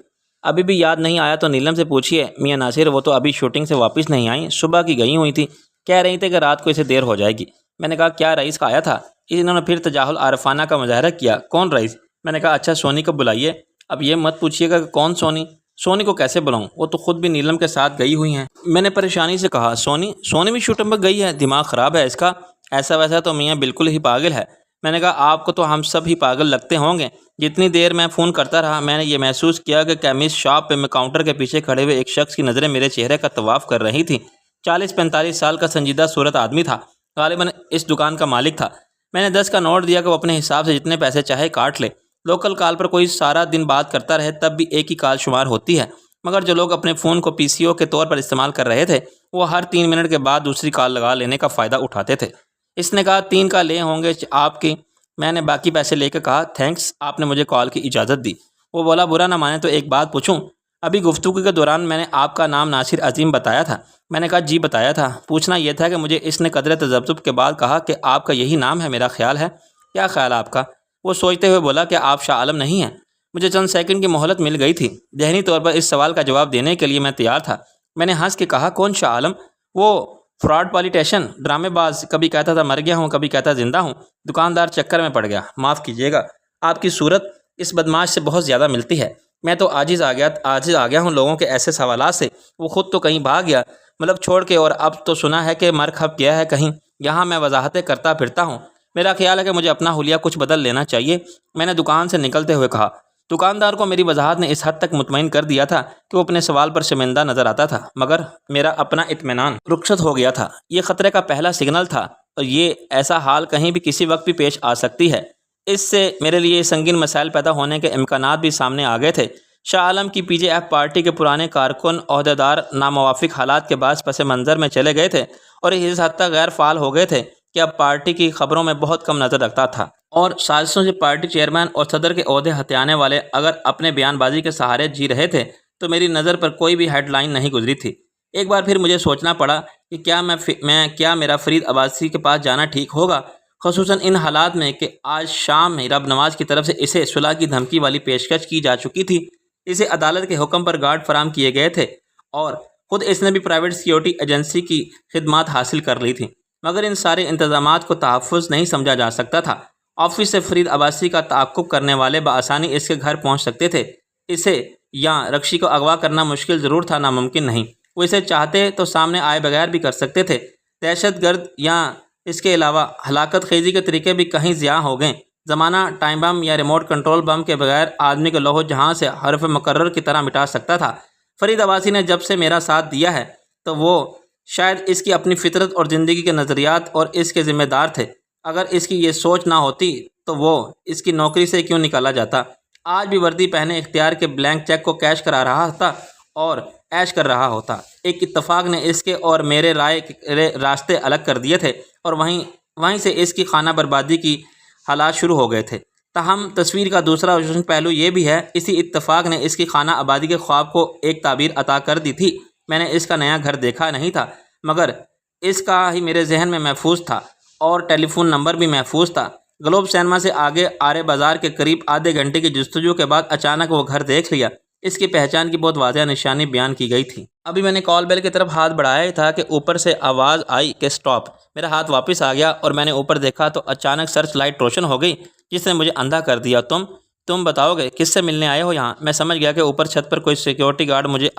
ابھی بھی یاد نہیں آیا تو نیلم سے پوچھیے میاں ناصر، وہ تو ابھی شوٹنگ سے واپس نہیں آئیں، صبح کی گئی ہوئی تھی، کہہ رہی تھی کہ رات کو اسے دیر ہو جائے گی۔ میں نے کہا کیا رئیس کا آیا تھا؟ انہوں نے پھر تجاہل عارفانہ کا مظاہرہ کیا۔ کون رئیس؟ میں نے کہا اچھا سونی کو بلائیے۔ اب یہ مت پوچھیے گا کہ کون سونی؟ سونی کو کیسے بلاؤں؟ وہ تو خود بھی نیلم کے ساتھ گئی ہوئی ہیں۔ میں نے پریشانی سے کہا سونی بھی شوٹنگ پر گئی ہے؟ دماغ خراب ہے اس کا؟ ایسا ویسا تو میاں بالکل ہی پاگل ہے۔ میں نے کہا آپ کو تو ہم سب ہی پاگل لگتے ہوں گے۔ جتنی دیر میں فون کرتا رہا میں نے یہ محسوس کیا کہ کیمسٹ شاپ پہ میں کاؤنٹر کے پیچھے کھڑے ہوئے ایک شخص کی نظریں میرے چہرے کا طواف کر رہی تھیں۔ 40-45 سال کا سنجیدہ صورت آدمی تھا، غالباً اس دکان کا مالک تھا۔ میں نے 10 کا نوٹ دیا کہ وہ اپنے حساب سے جتنے پیسے چاہے کاٹ لے۔ لوکل کال پر کوئی سارا دن بات کرتا رہے تب بھی ایک ہی کال شمار ہوتی ہے، مگر جو لوگ اپنے فون کو PCO کے طور پر استعمال کر رہے تھے وہ ہر 3 منٹ کے بعد دوسری کال لگا لینے کا فائدہ اٹھاتے تھے۔ اس نے کہا 3 کا لے ہوں گے آپ کی۔ میں نے باقی پیسے لے کے کہا تھینکس، آپ نے مجھے کال کی اجازت دی۔ وہ بولا برا نہ مانے تو ایک بات پوچھوں؟ ابھی گفتگو کے دوران میں نے آپ کا نام ناصر عظیم بتایا تھا۔ میں نے کہا جی بتایا تھا، پوچھنا یہ تھا کہ مجھے اس نے قدر تذبذب کے بعد کہا کہ آپ کا یہی نام ہے، میرا خیال ہے۔ کیا خیال آپ کا؟ وہ سوچتے ہوئے بولا کہ آپ شاہ عالم نہیں ہیں۔ مجھے چند سیکنڈ کی مہلت مل گئی تھی، ذہنی طور پر اس سوال کا جواب دینے کے لیے میں تیار تھا۔ میں نے ہنس کے کہا کون شاہ عالم؟ وہ فراڈ پالیٹیشین، ڈرامے باز، کبھی کہتا تھا مر گیا ہوں، کبھی کہتا زندہ ہوں، دکاندار چکر میں پڑ گیا، معاف کیجیے گا۔ آپ کی صورت اس بدماش سے بہت زیادہ ملتی ہے۔ میں تو عاجز آ گیا ہوں لوگوں کے ایسے سوالات سے۔ وہ خود تو کہیں بھاگ گیا ملک چھوڑ کے، اور اب تو سنا ہے کہ مر کھپ گیا ہے کہیں۔ یہاں میں وضاحتیں کرتا پھرتا ہوں۔ میرا خیال ہے کہ مجھے اپنا حلیہ کچھ بدل لینا چاہیے، میں نے دکان سے نکلتے ہوئے کہا۔ دکاندار کو میری وضاحت نے اس حد تک مطمئن کر دیا تھا کہ وہ اپنے سوال پر شرمندہ نظر آتا تھا، مگر میرا اپنا اطمینان رخصت ہو گیا تھا۔ یہ خطرے کا پہلا سگنل تھا، اور یہ ایسا حال کہیں بھی کسی وقت بھی پیش آ سکتی ہے۔ اس سے میرے لیے سنگین مسائل پیدا ہونے کے امکانات بھی سامنے آ گئے تھے۔ شاہ عالم کی PJF پارٹی کے پرانے کارکن عہدیدار ناموافق حالات کے باعث پس منظر میں چلے گئے تھے اور اس حد تک غیر فعال ہو گئے تھے کہ اب پارٹی کی خبروں میں بہت کم نظر رکھتا تھا، اور سازشوں سے پارٹی چیئرمین اور صدر کے عہدے ہتھیانے والے اگر اپنے بیان بازی کے سہارے جی رہے تھے تو میری نظر پر کوئی بھی ہیڈ لائن نہیں گزری تھی۔ ایک بار پھر مجھے سوچنا پڑا کہ کیا میرا فرید عباسی کے پاس جانا ٹھیک ہوگا، خصوصاً ان حالات میں کہ آج شام میں رب نواز کی طرف سے اسے صلح کی دھمکی والی پیشکش کی جا چکی تھی۔ اسے عدالت کے حکم پر گارڈ فراہم کیے گئے تھے اور خود اس نے بھی پرائیویٹ سیکیورٹی ایجنسی کی خدمات حاصل کر لی تھیں، مگر ان سارے انتظامات کو تحفظ نہیں سمجھا جا سکتا تھا۔ آفس سے فرید عباسی کا تعاقب کرنے والے بآسانی اس کے گھر پہنچ سکتے تھے۔ اسے یا رکشی کو اغوا کرنا مشکل ضرور تھا، ناممکن نہیں۔ وہ اسے چاہتے تو سامنے آئے بغیر بھی کر سکتے تھے۔ دہشت گرد یا اس کے علاوہ ہلاکت خیزی کے طریقے بھی کہیں ضیاع ہو گئے۔ زمانہ ٹائم بم یا ریموٹ کنٹرول بم کے بغیر آدمی کو لوح جہاں سے حرف مقرر کی طرح مٹا سکتا تھا۔ فرید عباسی نے جب سے میرا ساتھ دیا ہے تو وہ شاید اس کی اپنی فطرت اور زندگی کے نظریات اور اس کے ذمہ دار تھے۔ اگر اس کی یہ سوچ نہ ہوتی تو وہ اس کی نوکری سے کیوں نکالا جاتا؟ آج بھی وردی پہنے اختیار کے بلینک چیک کو کیش کرا رہا تھا اور عیش کر رہا ہوتا۔ ایک اتفاق نے اس کے اور میرے راستے الگ کر دیے تھے اور وہیں سے اس کی خانہ بربادی کی حالات شروع ہو گئے تھے۔ تاہم تصویر کا دوسرا روشن پہلو یہ بھی ہے، اسی اتفاق نے اس کی خانہ آبادی کے خواب کو ایک تعبیر عطا کر دی تھی۔ میں نے اس کا نیا گھر دیکھا نہیں تھا، مگر اس کا ہی میرے ذہن میں محفوظ تھا اور ٹیلی فون نمبر بھی محفوظ تھا۔ گلوب سینما سے آگے آرے بازار کے قریب آدھے گھنٹے کی جستجو کے بعد اچانک وہ گھر دیکھ لیا۔ اس کی پہچان کی بہت واضح نشانی بیان کی گئی تھی۔ ابھی میں نے کال بیل کی طرف ہاتھ بڑھایا ہی تھا کہ اوپر سے آواز آئی کہ سٹاپ۔ میرا ہاتھ واپس آ گیا اور میں نے اوپر دیکھا تو اچانک سرچ لائٹ روشن ہو گئی جس نے مجھے اندھا کر دیا۔ تم بتاؤ گے کس سے ملنے آئے ہو یہاں؟ میں سمجھ گیا کہ اوپر چھت پر کوئی سیکیورٹی گارڈ مجھے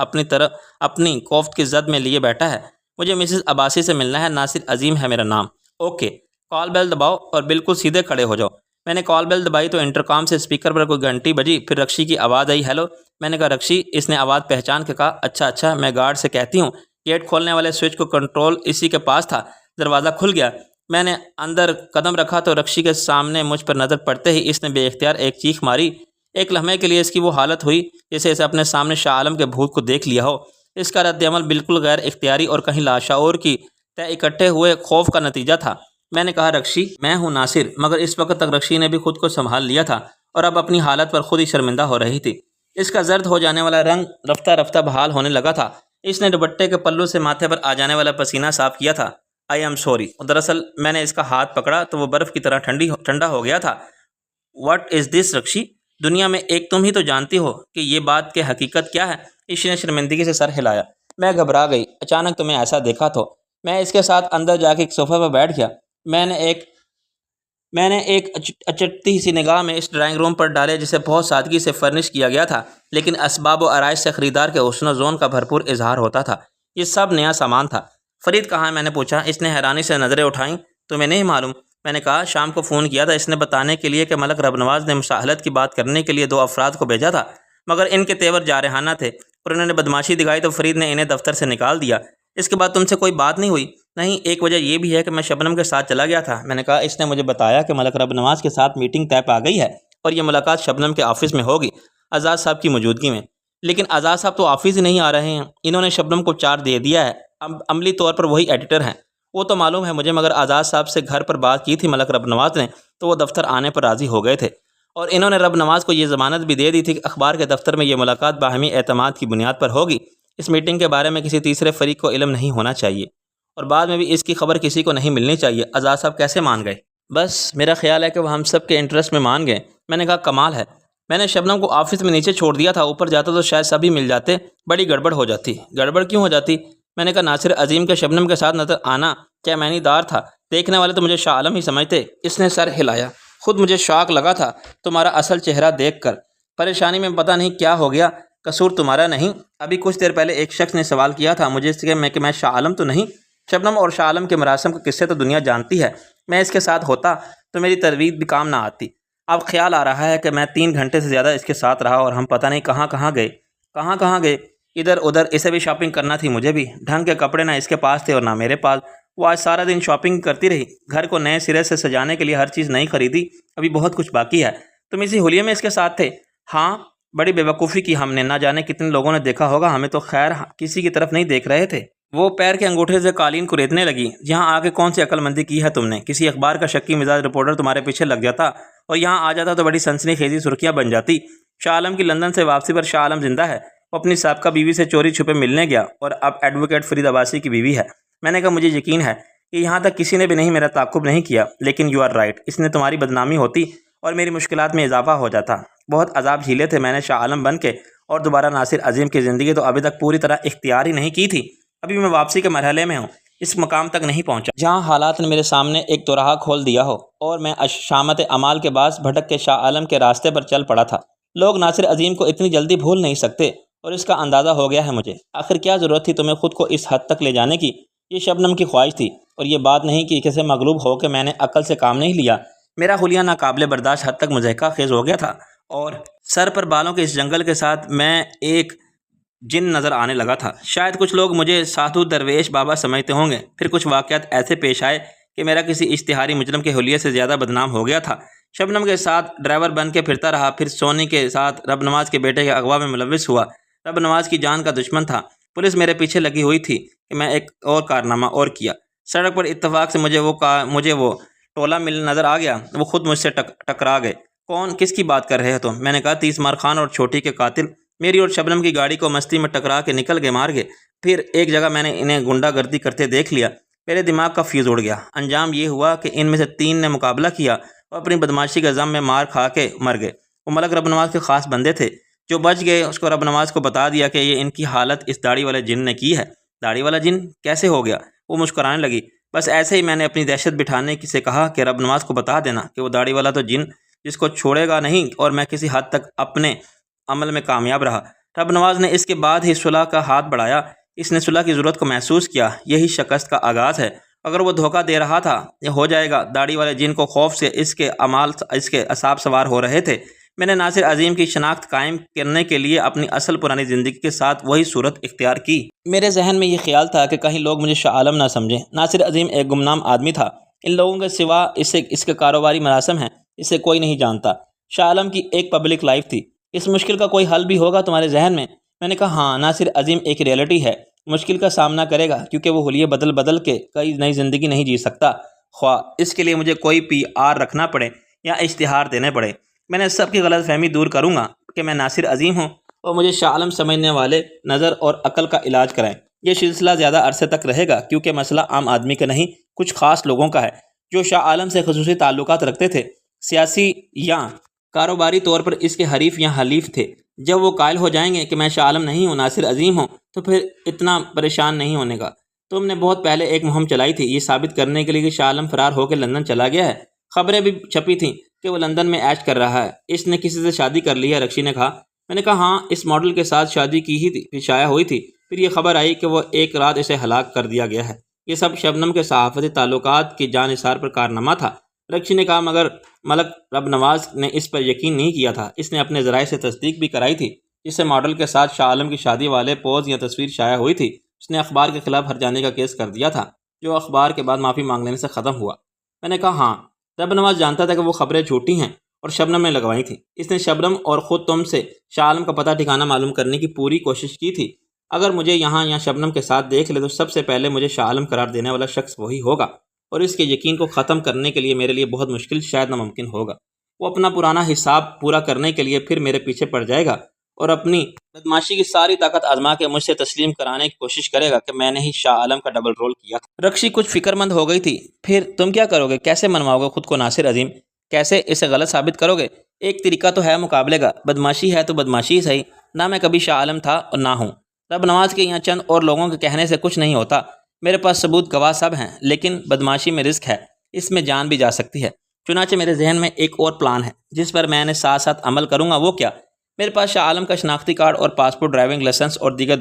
اپنی کوفت کی زد میں لیے بیٹھا ہے۔ مجھے مسز عباسی سے ملنا ہے، ناصر عظیم ہے میرا نام۔ اوکے، کال بیل دباؤ اور بالکل سیدھے کھڑے ہو جاؤ۔ میں نے کال بیل دبائی تو انٹرکام سے اسپیکر پر کوئی گھنٹی بجی، پھر رکشی کی آواز آئی، ہیلو۔ میں نے کہا رکشی۔ اس نے آواز پہچان کے کہا، اچھا میں گارڈ سے کہتی ہوں۔ گیٹ کھولنے والے سوئچ کو کنٹرول اسی کے پاس تھا۔ دروازہ کھل گیا۔ میں نے اندر قدم رکھا تو رکشی کے سامنے مجھ پر نظر پڑتے ہی اس نے بے اختیار ایک چیخ ماری۔ ایک لمحے کے لیے اس کی وہ حالت ہوئی جیسے اسے اپنے سامنے شاہ عالم کے بھوت کو دیکھ لیا ہو۔ اس کا رد عمل بالکل غیر اختیاری اور کہیں لاشعور کی طے اکٹھے ہوئے خوف کا نتیجہ تھا۔ میں نے کہا رکشی، میں ہوں ناصر، مگر اس وقت تک رکشی نے بھی خود کو سنبھال لیا تھا اور اب اپنی حالت پر خود ہی شرمندہ ہو رہی تھی۔ اس کا زرد ہو جانے والا رنگ رفتہ رفتہ بحال ہونے لگا تھا۔ اس نے دوپٹے کے پلو سے ماتھے پر آ جانے والا پسینہ صاف کیا تھا۔ I am sorry. دراصل میں نے اس کا ہاتھ پکڑا تو وہ برف کی طرح ٹھنڈا ہو گیا تھا۔ واٹ از دس رکشی؟ دنیا میں ایک تم ہی تو جانتی ہو کہ یہ بات کی حقیقت کیا ہے۔ اس نے شرمندگی سے سر ہلایا۔ میں گھبرا گئی۔ اچانک تمہیں ایسا دیکھا تو میں اس کے ساتھ اندر جا کے ایک صوفے پر بیٹھ گیا۔ میں نے ایک اچٹتی سی نگاہ میں اس ڈرائنگ روم پر ڈالے جسے بہت سادگی سے فرنش کیا گیا تھا، لیکن اسباب و آرائش سے خریدار کے حسن و ذوق کا بھرپور اظہار ہوتا تھا۔ یہ سب نیا سامان تھا۔ فرید کہاں ہے؟ میں نے پوچھا۔ اس نے حیرانی سے نظریں اٹھائیں۔ تمہیں نہیں معلوم؟ میں نے کہا شام کو فون کیا تھا، اس نے بتانے کے لیے کہ ملک رب نواز نے مساحلت کی بات کرنے کے لیے 2 افراد کو بھیجا تھا، مگر ان کے تیور جارحانہ تھے اور انہوں نے بدماشی دکھائی تو فرید نے انہیں دفتر سے نکال دیا۔ اس کے بعد تم سے کوئی بات نہیں ہوئی؟ نہیں، ایک وجہ یہ بھی ہے کہ میں شبنم کے ساتھ چلا گیا تھا۔ میں نے کہا اس نے مجھے بتایا کہ ملک رب نواز کے ساتھ میٹنگ طے پا گئی ہے اور یہ ملاقات شبنم کے آفس میں ہوگی، آزاد صاحب کی موجودگی میں۔ لیکن آزاد صاحب تو آفس ہی نہیں آ رہے ہیں۔ انہوں نے شبنم کو چارج دے دیا ہے، عملی طور پر وہی ایڈیٹر ہیں۔ وہ تو معلوم ہے مجھے، مگر آزاد صاحب سے گھر پر بات کی تھی ملک رب نواز نے تو وہ دفتر آنے پر راضی ہو گئے تھے، اور انہوں نے رب نواز کو یہ ضمانت بھی دے دی تھی کہ اخبار کے دفتر میں یہ ملاقات باہمی اعتماد کی بنیاد پر ہوگی۔ اس میٹنگ کے بارے میں کسی تیسرے فریق کو علم نہیں ہونا چاہیے اور بعد میں بھی اس کی خبر کسی کو نہیں ملنی چاہیے۔ آزاد صاحب کیسے مان گئے؟ بس میرا خیال ہے کہ وہ ہم سب کے انٹرسٹ میں مان گئے۔ میں نے کہا کمال ہے۔ میں نے شبنم کو آفس میں نیچے چھوڑ دیا تھا، اوپر جاتا تو شاید سبھی مل جاتے، بڑی گڑبڑ ہو جاتی۔ گڑبڑ کیوں ہو جاتی؟ میں نے کہا ناصر عظیم کے شبنم کے ساتھ نظر آنا کیا معنی دار تھا؟ دیکھنے والے تو مجھے شاہ عالم ہی سمجھتے۔ اس نے سر ہلایا۔ خود مجھے شاک لگا تھا تمہارا اصل چہرہ دیکھ کر۔ پریشانی میں پتہ نہیں کیا ہو گیا، قصور تمہارا نہیں۔ ابھی کچھ دیر پہلے ایک شخص نے سوال کیا تھا مجھے کہ میں شاہ عالم تو نہیں۔ شبنم اور شاہ عالم کے مراسم کے قصے تو دنیا جانتی ہے، میں اس کے ساتھ ہوتا تو میری ترویج بھی کام نہ آتی۔ اب خیال آ رہا ہے کہ میں 3 گھنٹے سے زیادہ اس کے ساتھ رہا اور ہم پتہ نہیں کہاں گئے۔ ادھر ادھر، اسے بھی شاپنگ کرنا تھی، مجھے بھی۔ ڈھنگ کے کپڑے نہ اس کے پاس تھے اور نہ میرے پاس۔ وہ آج سارا دن شاپنگ کرتی رہی، گھر کو نئے سرے سے سجانے کے لیے ہر چیز نہیں خریدی، ابھی بہت کچھ باقی ہے۔ تم اسی حلیے میں اس کے ساتھ تھے؟ ہاں، بڑی بے وقوفی کی ہم نے، نہ جانے کتنے لوگوں نے دیکھا ہوگا ہمیں، تو خیر کسی کی طرف نہیں دیکھ رہے تھے۔ وہ پیر کے انگوٹھے سے قالین کو ریتنے لگی۔ یہاں آ کے کون سی عقل مندی کی ہے تم نے؟ کسی اخبار کا شکی مزاج رپورٹر تمہارے پیچھے لگ جاتا اور یہاں آ جاتا تو بڑی سنسنی خیزی سرخیاں بن جاتی۔ شاہ عالم کی لندن سے واپسی پر شاہ عالم زندہ ہے، وہ اپنی سابقہ بیوی سے چوری چھپے ملنے گیا اور اب ایڈوکیٹ فرید عباسی کی بیوی ہے۔ میں نے کہا مجھے یقین ہے کہ یہاں تک کسی نے بھی نہیں میرا تعاقب نہیں کیا، لیکن یو آر رائٹ، اس نے تمہاری بدنامی ہوتی اور میری مشکلات میں اضافہ ہو جاتا۔ بہت عذاب جھیلے تھے میں نے شاہ عالم بن کے، اور دوبارہ ناصر عظیم کی زندگی تو ابھی تک پوری طرح اختیار ہی نہیں کی تھی۔ ابھی میں واپسی کے مرحلے میں ہوں، اس مقام تک نہیں پہنچا جہاں حالات نے میرے سامنے ایک دوراہا کھول دیا ہو اور میں شامت اعمال کے باعث بھٹک کے شاہ عالم کے راستے پر چل پڑا تھا۔ لوگ ناصر عظیم کو اتنی جلدی بھول نہیں سکتے اور اس کا اندازہ ہو گیا ہے مجھے۔ آخر کیا ضرورت تھی تمہیں خود کو اس حد تک لے جانے کی؟ یہ شبنم کی خواہش تھی اور یہ بات نہیں کہ کسی مغلوب ہو کے میں نے عقل سے کام نہیں لیا۔ میرا حلیہ ناقابل برداشت حد تک مضحکہ خیز ہو گیا تھا اور سر پر بالوں کے اس جنگل کے ساتھ میں ایک جن نظر آنے لگا تھا۔ شاید کچھ لوگ مجھے سادھو درویش بابا سمجھتے ہوں گے، پھر کچھ واقعات ایسے پیش آئے کہ میرا کسی اشتہاری مجرم کے حلیے سے زیادہ بدنام ہو گیا تھا۔ شبنم کے ساتھ ڈرائیور بن کے پھرتا رہا، پھر سونی کے ساتھ رب نواز کے بیٹے کے اغوا میں ملوث ہوا۔ رب نواز کی جان کا دشمن تھا، پولیس میرے پیچھے لگی ہوئی تھی کہ میں ایک اور کارنامہ اور کیا۔ سڑک پر اتفاق سے مجھے وہ ٹولہ مل نظر آ گیا۔ وہ خود مجھ سے ٹکرا گئے۔ کون؟ کس کی بات کر رہے ہو تم؟ میں نے کہا، تیسمار خان اور چھوٹی کے قاتل میری اور شبنم کی گاڑی کو مستی میں ٹکرا کے نکل گئے، مار گئے۔ پھر ایک جگہ میں نے انہیں غنڈہ گردی کرتے دیکھ لیا۔ میرے دماغ کا فیوز اڑ گیا۔ انجام یہ ہوا کہ ان میں سے 3 نے مقابلہ کیا اور اپنی بدماشی کے غم میں مار کھا کے مر گئے۔ وہ ملک رب نواز کے خاص بندے تھے۔ جو بچ گئے اس کو رب نواز کو بتا دیا کہ یہ ان کی حالت اس داڑھی والے جن نے کی ہے۔ داڑھی والا جن کیسے ہو گیا؟ وہ مسکرانے لگی۔ بس ایسے ہی میں نے اپنی دہشت بٹھانے سے کہا کہ رب نواز کو بتا دینا کہ وہ داڑھی والا تو جن جس کو چھوڑے گا نہیں، اور میں کسی حد تک اپنے عمل میں کامیاب رہا۔ رب نواز نے اس کے بعد ہی صلح کا ہاتھ بڑھایا۔ اس نے صلح کی ضرورت کو محسوس کیا۔ یہی شکست کا آغاز ہے۔ اگر وہ دھوکہ دے رہا تھا یہ ہو جائے گا، داڑھی والے جن کو خوف سے اس کے اعصاب سوار ہو رہے تھے۔ میں نے ناصر عظیم کی شناخت قائم کرنے کے لیے اپنی اصل پرانی زندگی کے ساتھ وہی صورت اختیار کی۔ میرے ذہن میں یہ خیال تھا کہ کہیں لوگ مجھے شاہ عالم نہ سمجھیں۔ ناصر عظیم ایک گمنام آدمی تھا۔ ان لوگوں کے سوا اس کے کاروباری مراسم ہیں، اسے کوئی نہیں جانتا۔ شاہ عالم کی ایک پبلک لائف تھی۔ اس مشکل کا کوئی حل بھی ہوگا تمہارے ذہن میں؟ میں نے کہا، ہاں، ناصر عظیم ایک ریئلٹی ہے، مشکل کا سامنا کرے گا، کیونکہ وہ حلیے بدل کے کئی نئی زندگی نہیں جی سکتا، خواہ اس کے لیے مجھے کوئی PR رکھنا پڑے یا اشتہار دینے پڑے۔ میں نے سب کی غلط فہمی دور کروں گا کہ میں ناصر عظیم ہوں اور مجھے شاہ عالم سمجھنے والے نظر اور عقل کا علاج کرائیں۔ یہ سلسلہ زیادہ عرصے تک رہے گا، کیونکہ مسئلہ عام آدمی کا نہیں، کچھ خاص لوگوں کا ہے جو شاہ عالم سے خصوصی تعلقات رکھتے تھے، سیاسی یا کاروباری طور پر اس کے حریف یا حلیف تھے۔ جب وہ قائل ہو جائیں گے کہ میں شاہ عالم نہیں ہوں، ناصر عظیم ہوں، تو پھر اتنا پریشان نہیں ہونے کا۔ تم نے بہت پہلے ایک مہم چلائی تھی یہ ثابت کرنے کے لیے کہ شاہ عالم فرار ہو کے لندن چلا گیا ہے۔ خبریں بھی چھپی تھیں کہ وہ لندن میں عیش کر رہا ہے۔ اس نے کسی سے شادی کر لی ہے، رکشی نے کہا۔ میں نے کہا، ہاں، اس ماڈل کے ساتھ شادی کی ہی تھی، پھر شائع ہوئی تھی، پھر یہ خبر آئی کہ وہ ایک رات اسے ہلاک کر دیا گیا ہے۔ یہ سب شبنم کے صحافتی تعلقات کی جان نثار پر کارنامہ تھا۔ رکشی نے کہا، مگر ملک رب نواز نے اس پر یقین نہیں کیا تھا۔ اس نے اپنے ذرائع سے تصدیق بھی کرائی تھی۔ جس سے ماڈل کے ساتھ شاہ عالم کی شادی والے پوز یا تصویر شائع ہوئی تھی، اس نے اخبار کے خلاف ہرجانے کا کیس کر دیا تھا، جو اخبار کے بعد معافی مانگ لینے سے ختم ہوا۔ میں نے کہا، ہاں، رب نواز جانتا تھا کہ وہ خبریں جھوٹی ہیں اور شبنم نے لگوائی تھیں۔ اس نے شبنم اور خود تم سے شاہ عالم کا پتہ ٹھکانہ معلوم کرنے کی پوری کوشش کی تھی۔ اگر مجھے یہاں یا شبنم کے ساتھ دیکھ لے تو سب سے پہلے مجھے شاہ عالم قرار دینے والا شخص وہی ہوگا، اور اس کے یقین کو ختم کرنے کے لیے میرے لیے بہت مشکل، شاید ناممکن ہوگا۔ وہ اپنا پرانا حساب پورا کرنے کے لیے پھر میرے پیچھے پڑ جائے گا اور اپنی بدماشی کی ساری طاقت آزما کے مجھ سے تسلیم کرانے کی کوشش کرے گا کہ میں نے ہی شاہ عالم کا ڈبل رول کیا تھا۔ رکشی کچھ فکر مند ہو گئی تھی۔ پھر تم کیا کرو گے؟ کیسے منواؤ گے خود کو ناصر عظیم؟ کیسے اسے غلط ثابت کرو گے؟ ایک طریقہ تو ہے مقابلے کا۔ بدماشی ہے تو بدماشی ہی صحیح۔ نہ میں کبھی شاہ عالم تھا اور نہ ہوں۔ رب نواز کے یہاں چند اور لوگوں کے کہنے سے کچھ نہیں ہوتا۔ میرے پاس ثبوت گواہ سب ہیں، لیکن بدماشی میں رسک ہے، اس میں جان بھی جا سکتی ہے۔ چنانچہ میرے ذہن میں ایک اور پلان ہے جس پر میں نے ساتھ ساتھ عمل کروں گا۔ وہ کیا؟ میرے پاس شاہ عالم کا شناختی کارڈ اور پاسپورٹ، ڈرائیونگ لائسنس اور دیگر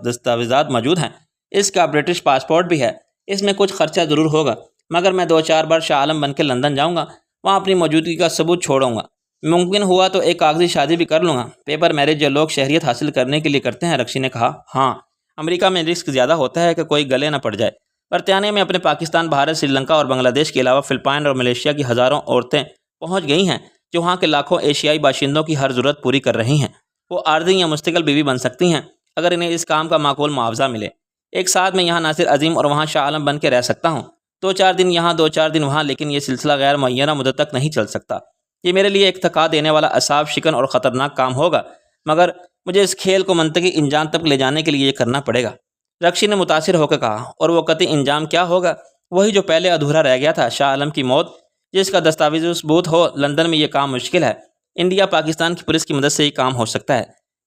دستاویزات موجود ہیں۔ اس کا برٹش پاسپورٹ بھی ہے۔ اس میں کچھ خرچہ ضرور ہوگا، مگر میں 2-4 بار شاہ عالم بن کے لندن جاؤں گا، وہاں اپنی موجودگی کا ثبوت چھوڑوں گا۔ ممکن ہوا تو ایک کاغذی شادی بھی کر لوں گا، پیپر میرج جو لوگ شہریت حاصل کرنے کے لیے کرتے ہیں۔ رکشی نے کہا، ہاں، امریکہ میں رسک زیادہ ہوتا ہے کہ کوئی گلے نہ پڑ جائے۔ برطانیہ میں اپنے پاکستان، بھارت، سری لنکا اور بنگلہ دیش کے علاوہ فلپائن اور ملیشیا کی ہزاروں عورتیں پہنچ گئی ہیں جو وہاں کے لاکھوں ایشیائی باشندوں کی ہر ضرورت پوری کر رہی ہیں۔ وہ عارضی یا مستقل بیوی بن سکتی ہیں اگر انہیں اس کام کا معقول معاوضہ ملے۔ ایک ساتھ میں یہاں ناصر عظیم اور وہاں شاہ عالم بن کے رہ سکتا ہوں، 2-4 دن یہاں 2-4 دن وہاں، لیکن یہ سلسلہ غیر معینہ مدت تک نہیں چل سکتا۔ یہ میرے لیے ایک تھکا دینے والا، اعصاب شکن اور خطرناک کام ہوگا، مگر مجھے اس کھیل کو منطقی انجام تک لے جانے کے لیے یہ کرنا پڑے گا۔ رکشی نے متاثر ہو کے کہا، اور وہ قطعی انجام کیا ہوگا؟ وہی جو پہلے ادھورا رہ گیا تھا، شاہ عالم کی موت، جس کا دستاویزی ثبوت ہو۔ لندن میں یہ کام مشکل ہے، انڈیا پاکستان کی پولیس کی مدد سے یہ کام ہو سکتا ہے۔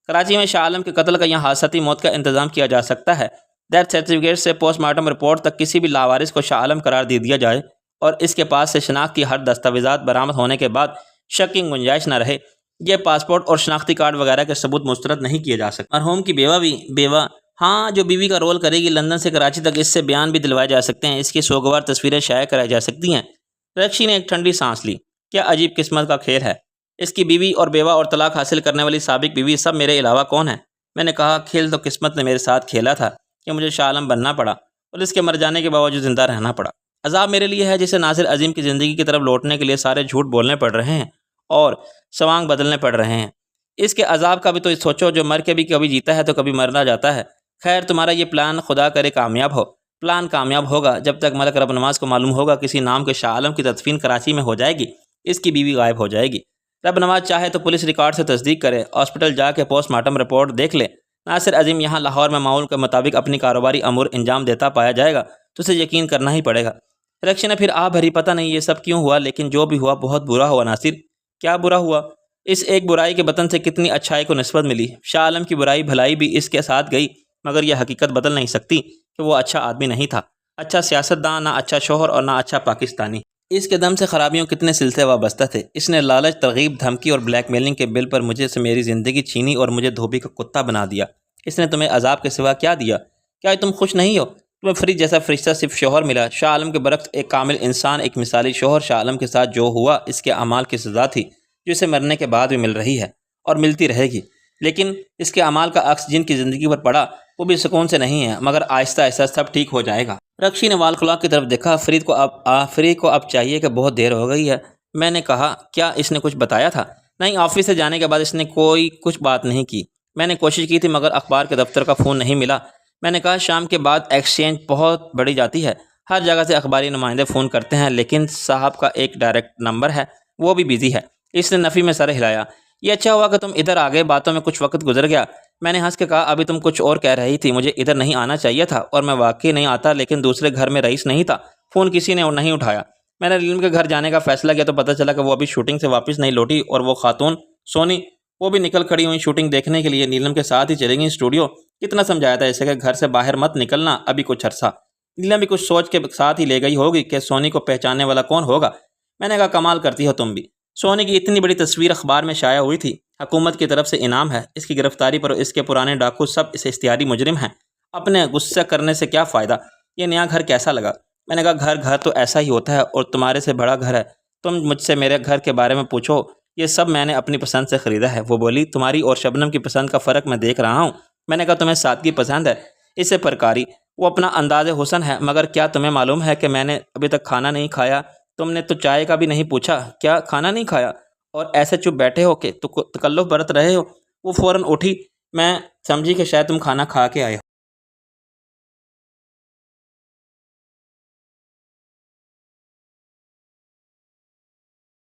کراچی میں شاہ عالم کے قتل کا یا حادثاتی موت کا انتظام کیا جا سکتا ہے۔ ڈیتھ سرٹیفکیٹ سے پوسٹ مارٹم رپورٹ تک کسی بھی لاوارث کو شاہ عالم قرار دے دیا جائے اور اس کے پاس سے شناخت کی ہر دستاویزات برآمد ہونے کے بعد شک کی گنجائش نہ رہے۔ یہ پاسپورٹ اور شناختی کارڈ وغیرہ کے ثبوت مسترد نہیں کیے جا سکتے۔ مرحوم کی بیوہ ہاں، جو بیوی کا رول کرے گی، لندن سے کراچی تک اس سے بیان بھی دلوائے جا سکتے ہیں، اس کی سوگوار تصویریں شائع کرائی جا سکتی ہیں۔ رکشی نے ایک ٹھنڈی سانس لی۔ کیا عجیب قسمت کا کھیل ہے۔ اس کی بیوی اور بیوہ اور طلاق حاصل کرنے والی سابق بیوی سب میرے علاوہ کون ہیں؟ میں نے کہا، کھیل تو قسمت نے میرے ساتھ کھیلا تھا کہ مجھے شاہ عالم بننا پڑا اور اس کے مر جانے کے باوجود زندہ رہنا پڑا۔ عذاب میرے لیے ہے جسے ناصر عظیم کی زندگی کی طرف لوٹنے کے لیے سارے جھوٹ بولنے پڑ رہے ہیں اور سوانگ بدلنے پڑ رہے ہیں۔ اس کے عذاب کا بھی تو سوچو، جو مر کے بھی کبھی جیتا ہے تو کبھی مرنا جاتا ہے۔ خیر تمہارا یہ پلان خدا کرے کامیاب ہو۔ پلان کامیاب ہوگا جب تک ملک رب نواز کو معلوم ہوگا کسی نام کے شاہ عالم کی تدفین کراچی میں ہو جائے گی، اس کی بیوی غائب ہو جائے گی۔ رب نواز چاہے تو پولیس ریکارڈ سے تصدیق کرے، ہاسپٹل جا کے پوسٹ مارٹم رپورٹ دیکھ لے۔ ناصر عظیم یہاں لاہور میں معمول کے مطابق اپنی کاروباری امور انجام دیتا پایا جائے گا تو اسے یقین کرنا ہی پڑے گا۔ رکشی نے پھر بھری پتہ نہیں یہ سب کیوں ہوا، لیکن جو بھی ہوا بہت برا ہوا ناصر۔ کیا برا ہوا؟ اس ایک برائی کے بطن سے کتنی اچھائی کو نسبت ملی۔ شاہ عالم کی برائی بھلائی بھی اس کے ساتھ گئی، مگر یہ حقیقت بدل نہیں سکتی کہ وہ اچھا آدمی نہیں تھا، اچھا سیاستدان، نہ اچھا شوہر اور نہ اچھا پاکستانی۔ اس کے دم سے خرابیوں کتنے سلسلے وابستہ تھے۔ اس نے لالچ، ترغیب، دھمکی اور بلیک میلنگ کے بل پر مجھے سے میری زندگی چھینی اور مجھے دھوبی کا کتا بنا دیا۔ اس نے تمہیں عذاب کے سوا کیا دیا؟ کیا تم خوش نہیں ہو؟ تمہیں فرید جیسا فرشتہ صرف شوہر ملا۔ شاہ عالم کے برعکس ایک کامل انسان، ایک مثالی شوہر۔ شاہ عالم کے ساتھ جو ہوا اس کے اعمال کی سزا تھی جو اسے مرنے کے بعد بھی مل رہی ہے اور ملتی رہے گی، لیکن اس کے اعمال کا عکس جن کی زندگی پر پڑا وہ بھی سکون سے نہیں ہے، مگر آہستہ آہستہ سب ٹھیک ہو جائے گا۔ رکشی نے وال کلاک کی طرف دیکھا۔ فرید کو اب چاہیے کہ بہت دیر ہو گئی ہے۔ میں نے کہا کیا اس نے کچھ بتایا تھا؟ نہیں، آفس سے جانے کے بعد اس نے کچھ بات نہیں کی۔ میں نے کوشش کی تھی مگر اخبار کے دفتر کا فون نہیں ملا۔ میں نے کہا شام کے بعد ایکسچینج بہت بڑھی جاتی ہے، ہر جگہ سے اخباری نمائندے فون کرتے ہیں، لیکن صاحب کا ایک ڈائریکٹ نمبر ہے، وہ بھی بزی ہے۔ اس نے نفی میں سر ہلایا۔ یہ اچھا ہوا کہ تم ادھر آ گئے، باتوں میں کچھ وقت گزر گیا۔ میں نے ہنس کے کہا ابھی تم کچھ اور کہہ رہی تھی، مجھے ادھر نہیں آنا چاہیے تھا اور میں واقعی نہیں آتا، لیکن دوسرے گھر میں رئیس نہیں تھا، فون کسی نے نہیں اٹھایا۔ میں نے نیلم کے گھر جانے کا فیصلہ کیا تو پتہ چلا کہ وہ ابھی شوٹنگ سے واپس نہیں لوٹی، اور وہ خاتون سونی وہ بھی نکل کھڑی ہوئی شوٹنگ دیکھنے کے لیے، نیلم کے ساتھ ہی چلے گئی اسٹوڈیو۔ کتنا سمجھایا تھا اسے کہ گھر سے باہر مت نکلنا ابھی کچھ عرصہ۔ نیلم بھی کچھ سوچ کے ساتھ ہی لے گئی ہوگی کہ سونی کو پہچاننے والا کون ہوگا۔ میں نے کہا کمال کرتی ہو تم بھی۔ سونی کی اتنی بڑی تصویر اخبار میں شائع ہوئی تھی، حکومت کی طرف سے انعام ہے، اس کی گرفتاری پر اس کے پرانے ڈاکو سب اس اختیاری مجرم ہیں۔ اپنے غصہ کرنے سے کیا فائدہ؟ یہ نیا گھر کیسا لگا؟ میں نے کہا گھر تو ایسا ہی ہوتا ہے، اور تمہارے سے بڑا گھر ہے۔ تم مجھ سے میرے گھر کے بارے میں پوچھو، یہ سب میں نے اپنی پسند سے خریدا ہے۔ وہ بولی تمہاری اور شبنم کی پسند کا فرق میں دیکھ رہا ہوں۔ میں نے کہا تمہیں سادگی پسند ہے، اس سے پرکاری، وہ اپنا انداز حسن ہے، مگر کیا تمہیں معلوم ہے کہ میں نے ابھی تک کھانا نہیں کھایا؟ تم نے تو چائے کا بھی نہیں پوچھا، کیا کھانا نہیں کھایا اور ایسے چپ بیٹھے ہو کہ تکلف برت رہے ہو؟ وہ فوراً اٹھی، میں سمجھی کہ شاید تم کھانا کھا کے آئے ہو۔